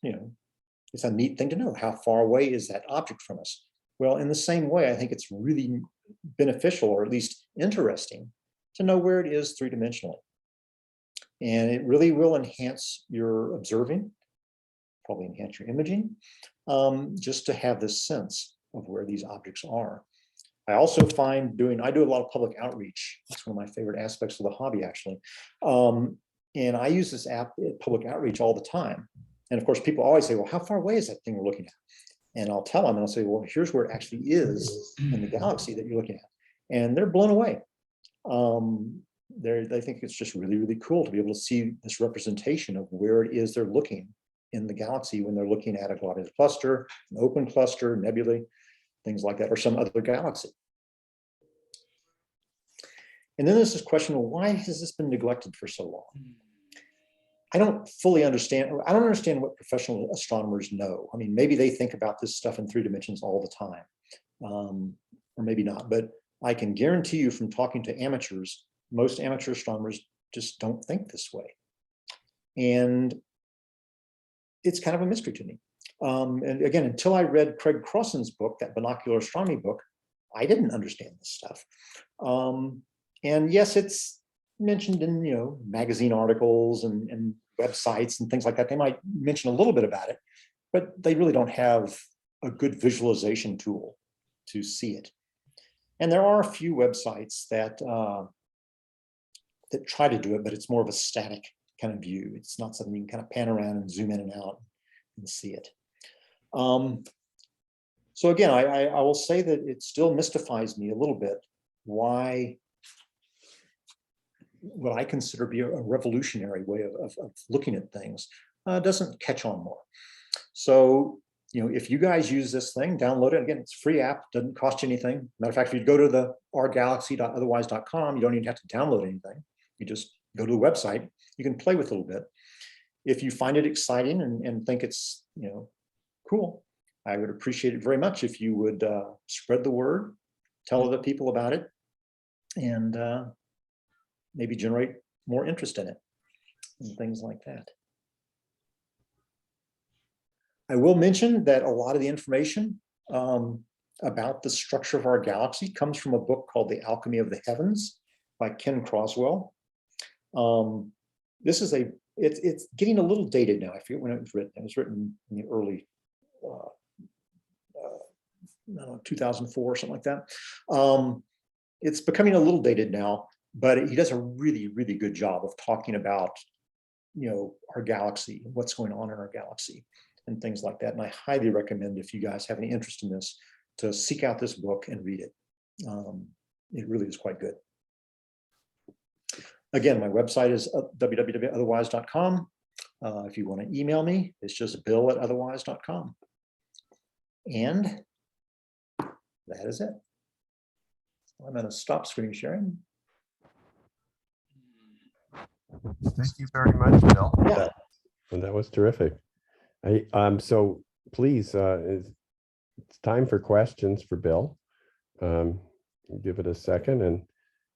Speaker 2: it's a neat thing to know, how far away is that object from us. Well, in the same way, I think it's really beneficial, or at least interesting, to know where it is three-dimensionally. And it really will enhance your observing, probably enhance your imaging, just to have this sense of where these objects are. I also find I do a lot of public outreach. That's one of my favorite aspects of the hobby, actually. And I use this app at public outreach all the time. And of course, people always say, well, how far away is that thing we're looking at? And I'll tell them, and I'll say, well, here's where it actually is in the galaxy that you're looking at. And they're blown away. They think it's just really, really cool to be able to see this representation of where it is they're looking in the galaxy when they're looking at a globular cluster, an open cluster, nebulae, things like that, or some other galaxy. And then there's this question, well, why has this been neglected for so long? I don't fully understand. I don't understand what professional astronomers know. I mean, maybe they think about this stuff in 3 dimensions all the time, or maybe not. But I can guarantee you from talking to amateurs, most amateur astronomers just don't think this way. And it's kind of a mystery to me. And again, until I read Craig Crossan's book, that binocular astronomy book, I didn't understand this stuff. And yes, it's mentioned in magazine articles and websites and things like that. They might mention a little bit about it, but they really don't have a good visualization tool to see it. And there are a few websites that that try to do it, but it's more of a static kind of view. It's not something you can kind of pan around and zoom in and out and see it. So again, I will say that it still mystifies me a little bit why what I consider to be a revolutionary way of looking at things doesn't catch on more. So, if you guys use this thing, download it. Again, it's a free app, doesn't cost you anything. Matter of fact, if you go to the rgalaxy.otherwise.com, you don't even have to download anything. You just go to the website, you can play with it a little bit. If you find it exciting and think it's, cool, I would appreciate it very much if you would spread the word, tell other people about it, and maybe generate more interest in it and things like that. I will mention that a lot of the information about the structure of our galaxy comes from a book called The Alchemy of the Heavens by Ken Croswell. This is it's getting a little dated now. I forget when it was written. It was written in the early, I don't know, 2004 or something like that. It's becoming a little dated now, but he does a really, really good job of talking about, our galaxy, what's going on in our galaxy and things like that. And I highly recommend, if you guys have any interest in this, to seek out this book and read it. It really is quite good. Again, my website is www.otherwise.com. If you want to email me, it's just bill@otherwise.com. And that is it. I'm going to stop screen sharing.
Speaker 1: Thank you very much, Bill.
Speaker 2: Yeah.
Speaker 1: That was terrific. So please, it's time for questions for Bill. Give it a second. And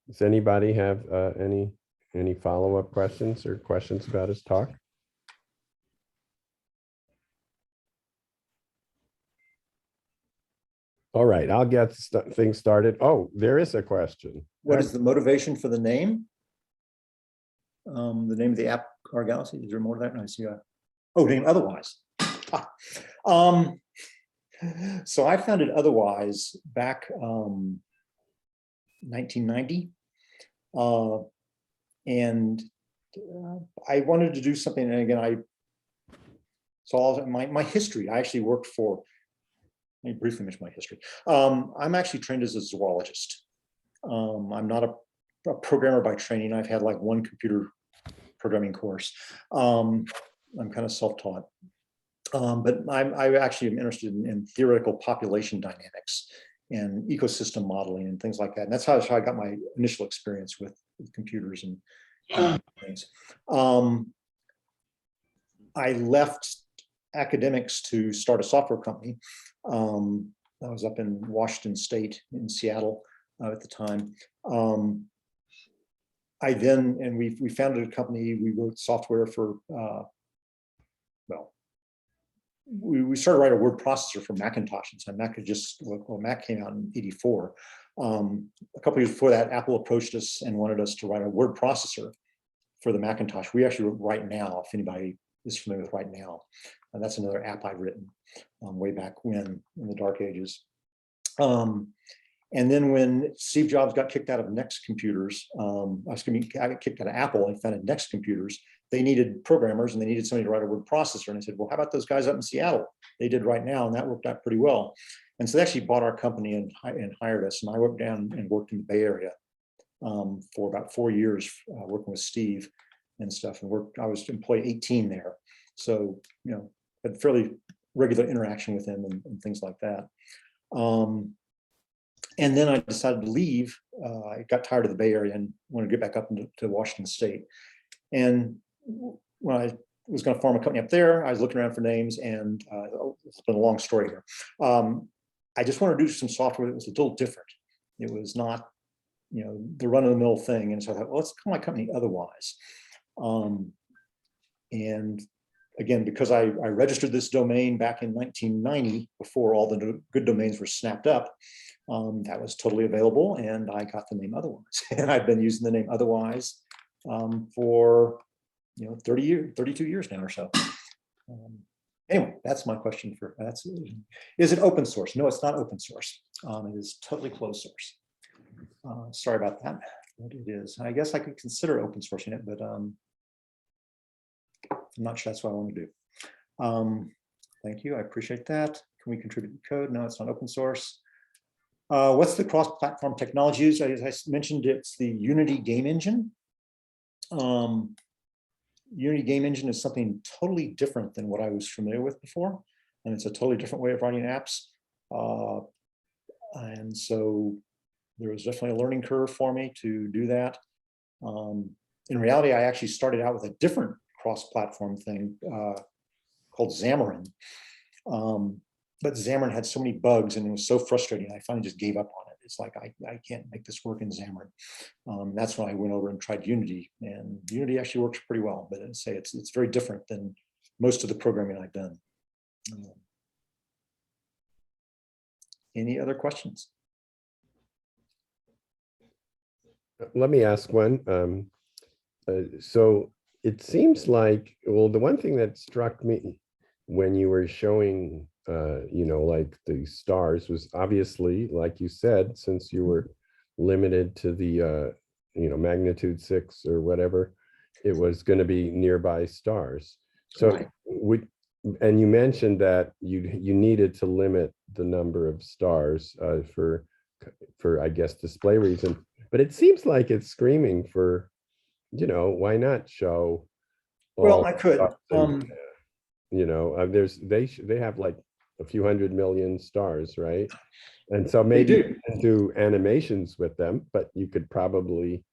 Speaker 1: does anybody have any follow-up questions or questions about his talk? All right, I'll get things started. Oh, there is a question.
Speaker 2: What is the motivation for the name? The name of the app, Our Galaxy. Is there more to that? I see. Name Otherwise. So I founded Otherwise back 1990, and I wanted to do something. And again, my history. I actually worked for. Let me briefly mention my history. I'm actually trained as a zoologist. I'm not a programmer by training. I've had like one computer programming course. I'm kind of self-taught. But I actually am interested in theoretical population dynamics and ecosystem modeling and things like that. And that's how I got my initial experience with computers and things. I left academics to start a software company. I was up in Washington State in Seattle at the time. We founded a company. We wrote software for, we started to write a word processor for Macintosh. And so Mac came out in '84. A couple years before that, Apple approached us and wanted us to write a word processor for the Macintosh. We actually wrote Write Now, if anybody is familiar with Write Now. And that's another app I've written way back when, in the dark ages. And then when Steve Jobs got kicked out of Next Computers, I got kicked out of Apple and founded Next Computers. They needed programmers and they needed somebody to write a word processor. And I said, well, how about those guys up in Seattle? They did Right Now, and that worked out pretty well. And so they actually bought our company and hired us. And I went down and worked in the Bay Area for about 4 years, working with Steve and stuff. And I was employee 18 there. So, had fairly regular interaction with him and things like that. And then I decided to leave. I got tired of the Bay Area and wanted to get back up to Washington State. And when I was going to form a company up there, I was looking around for names, and it's been a long story here. I just wanted to do some software that was a little different. It was not, the run-of-the-mill thing. And so I thought, well, let's call my company Otherwise. And again, because I registered this domain back in 1990, before all the good domains were snapped up, that was totally available, and I got the name Otherwise. And I've been using the name Otherwise for 32 years now or so. Anyway, that's my question is it open source? No, it's not open source. It is totally closed source. Sorry about that. What it is, I guess I could consider open sourcing it, but I'm not sure that's what I want to do. Thank you, I appreciate that. Can we contribute to code? No, it's not open source. What's the cross-platform technology used? As I mentioned, it's the Unity game engine. Unity game engine is something totally different than what I was familiar with before, and it's a totally different way of writing apps. And so there was definitely a learning curve for me to do that. In reality, I actually started out with a different cross-platform thing called Xamarin. But Xamarin had so many bugs and it was so frustrating, I finally just gave up on it. It's like, I can't make this work in Xamarin. That's when I went over and tried Unity, and Unity actually works pretty well, but I'd say it's very different than most of the programming I've done. Any other questions?
Speaker 1: Let me ask one. So it seems like, well, the one thing that struck me when you were showing, you know, like the stars was obviously, like you said, since you were limited to the, you know, magnitude 6 or whatever, it was going to be nearby stars. So
Speaker 2: Right.
Speaker 1: and you mentioned that you needed to limit the number of stars for I guess display reasons, but it seems like it's screaming for, you know, why not show
Speaker 2: Well,
Speaker 1: all
Speaker 2: I could.
Speaker 1: stars and, you know, they have like a few 100 million stars, right? And so
Speaker 2: They
Speaker 1: maybe you
Speaker 2: do.
Speaker 1: can do animations with them, but you could probably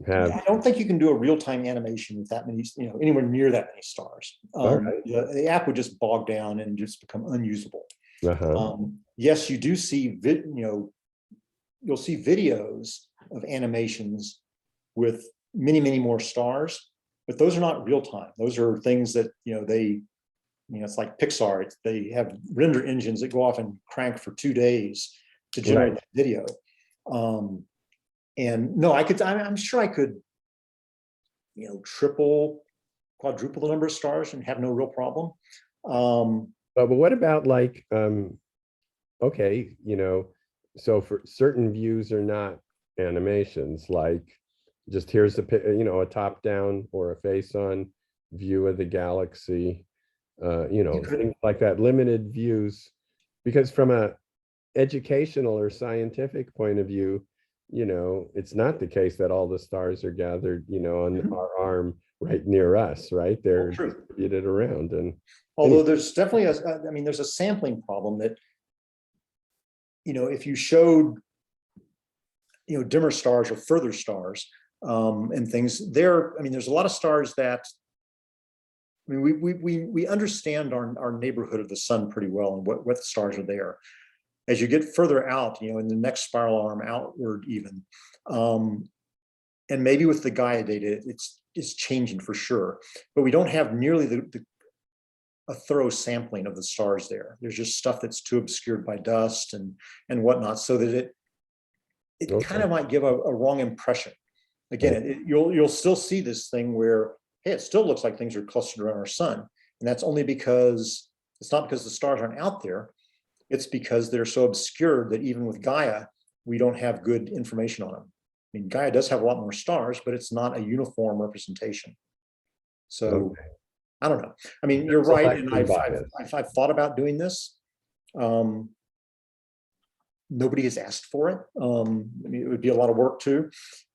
Speaker 1: have.
Speaker 2: I don't think you can do a real-time animation with that many, you know, anywhere near that many stars.
Speaker 1: Right.
Speaker 2: The app would just bog down and just become unusable.
Speaker 1: Uh-huh.
Speaker 2: Yes, you do see you'll see videos of animations with many, many more stars, but those are not real time. Those are things that, you know, it's like Pixar. They have render engines that go off and crank for 2 days to generate that video. And no, I'm sure I could, you know, triple, quadruple the number of stars and have no real problem.
Speaker 1: But what about like, okay, you know, so for certain views are not animations, like just here's you know, a top down or a face on view of the galaxy, you know, things like that, limited views, because from a educational or scientific point of view, you know, it's not the case that all the stars are gathered, you know, on our arm right near us, right? They're distributed around. And
Speaker 2: although there's definitely I mean, there's a sampling problem that, you know, if you showed, you know, dimmer stars or further stars and things there, I mean, there's a lot of stars that, I mean, we understand our neighborhood of the sun pretty well and what the stars are there. As you get further out, you know, in the next spiral arm outward even, and maybe with the Gaia data, it's changing for sure, but we don't have nearly a thorough sampling of the stars there. There's just stuff that's too obscured by dust and whatnot, so that it kind of might give a wrong impression. Again, you'll still see this thing where, hey, it still looks like things are clustered around our sun, and that's only because it's not because the stars aren't out there. It's because they're so obscured that even with Gaia, we don't have good information on them. I mean, Gaia does have a lot more stars, but it's not a uniform representation. So I don't know. I mean, you're right, and I've thought about doing this. Nobody has asked for it. I mean, it would be a lot of work too,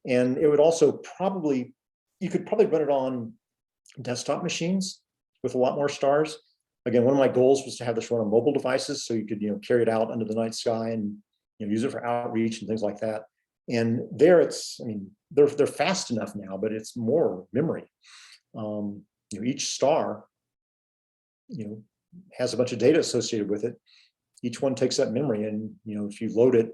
Speaker 2: and it would also probably, you could probably run it on desktop machines with a lot more stars. Again, one of my goals was to have this run on mobile devices, so you could, you know, carry it out under the night sky and, you know, use it for outreach and things like that. And there, it's, I mean, they're fast enough now, but it's more memory. You know, each star, you know, has a bunch of data associated with it. Each one takes that memory, and, you know, if you load it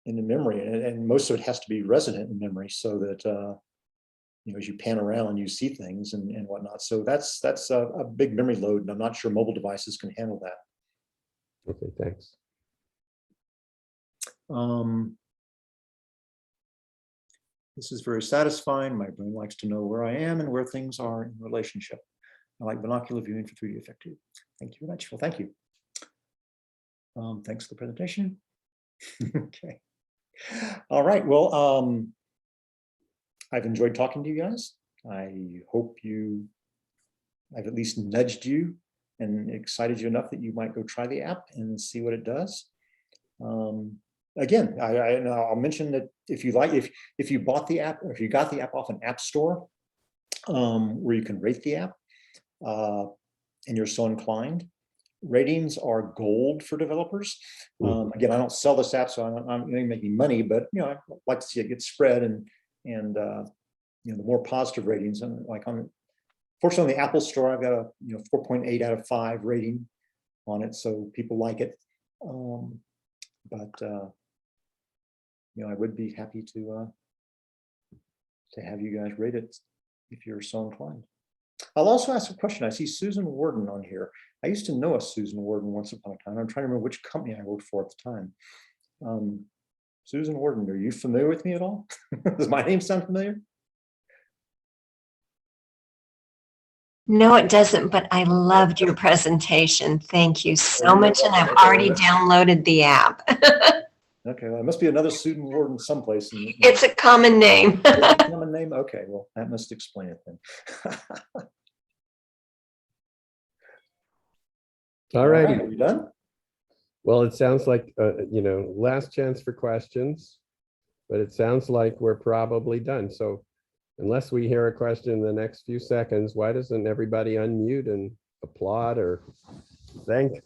Speaker 2: into memory, and most of it has to be resident in memory, so that you know, as you pan around, you see things and whatnot. So that's a big memory load, and I'm not sure mobile devices can handle that.
Speaker 1: Okay, thanks.
Speaker 2: This is very satisfying. My brain likes to know where I am and where things are in relationship. I like binocular viewing for 3D effective. Thank you very much. Well, thank you. Thanks for the presentation. Okay. All right, well, I've enjoyed talking to you guys. I hope I've at least nudged you and excited you enough that you might go try the app and see what it does. Again, I'll mention that if you bought the app, or if you got the app off an app store, where you can rate the app, and you're so inclined, ratings are gold for developers. Again, I don't sell this app, so I'm not making money, but I'd like to see it get spread, and the more positive ratings. And fortunately, on the Apple Store, I've got a 4.8 out of 5 rating on it, so people like it. But I would be happy to have you guys rate it if you're so inclined. I'll also ask a question. I see Susan Warden on here. I used to know a Susan Warden once upon a time. I'm trying to remember which company I worked for at the time. Susan Warden, are you familiar with me at all? Does my name sound familiar?
Speaker 4: No, it doesn't, but I loved your presentation. Thank you so much, and I've already downloaded the app.
Speaker 2: Okay, well, it must be another Susan Warden someplace.
Speaker 4: It's a common name.
Speaker 2: It's a common name? Okay, well, that must explain it then.
Speaker 1: All righty.
Speaker 2: Are we done?
Speaker 1: Well, it sounds like, last chance for questions, but it sounds like we're probably done. So unless we hear a question in the next few seconds, why doesn't everybody unmute and applaud or thank?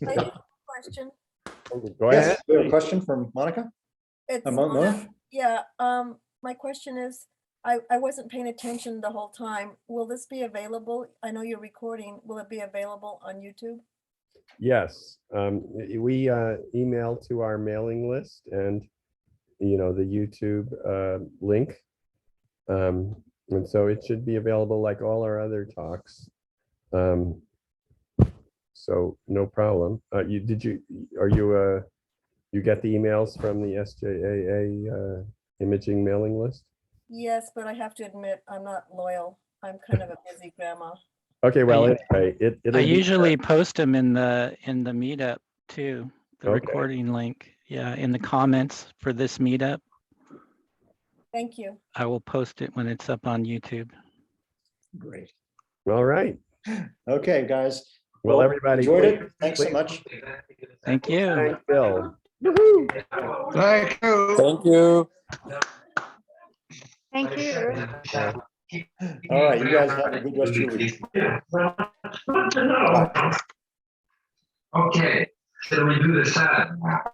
Speaker 5: I have a question.
Speaker 1: Go
Speaker 2: Yes,
Speaker 1: ahead.
Speaker 2: we have a question from Monica.
Speaker 5: It's
Speaker 2: Mona?
Speaker 5: yeah. My question is, I wasn't paying attention the whole time. Will this be available? I know you're recording. Will it be available on YouTube?
Speaker 1: Yes, we email to our mailing list and, the YouTube link. And so it should be available like all our other talks. So no problem. You get the emails from the SJAA imaging mailing list?
Speaker 5: Yes, but I have to admit, I'm not loyal. I'm kind of a busy grandma.
Speaker 1: Okay, well, anyway, it'll
Speaker 6: I
Speaker 1: be
Speaker 6: usually post them in the meetup too, the
Speaker 1: Okay.
Speaker 6: recording link. Yeah, in the comments for this meetup.
Speaker 5: Thank you.
Speaker 6: I will post it when it's up on YouTube.
Speaker 2: Great.
Speaker 1: all right.
Speaker 2: Okay, guys.
Speaker 1: Well, everybody,
Speaker 2: enjoyed
Speaker 1: please-
Speaker 2: it. Thanks so much.
Speaker 6: Thank you.
Speaker 1: Thank Bill. Woohoo.
Speaker 3: Thank you.
Speaker 7: Thank you.
Speaker 4: Thank you.
Speaker 2: All right, you guys have a good rest of your week.
Speaker 7: Okay, shall we do the sad?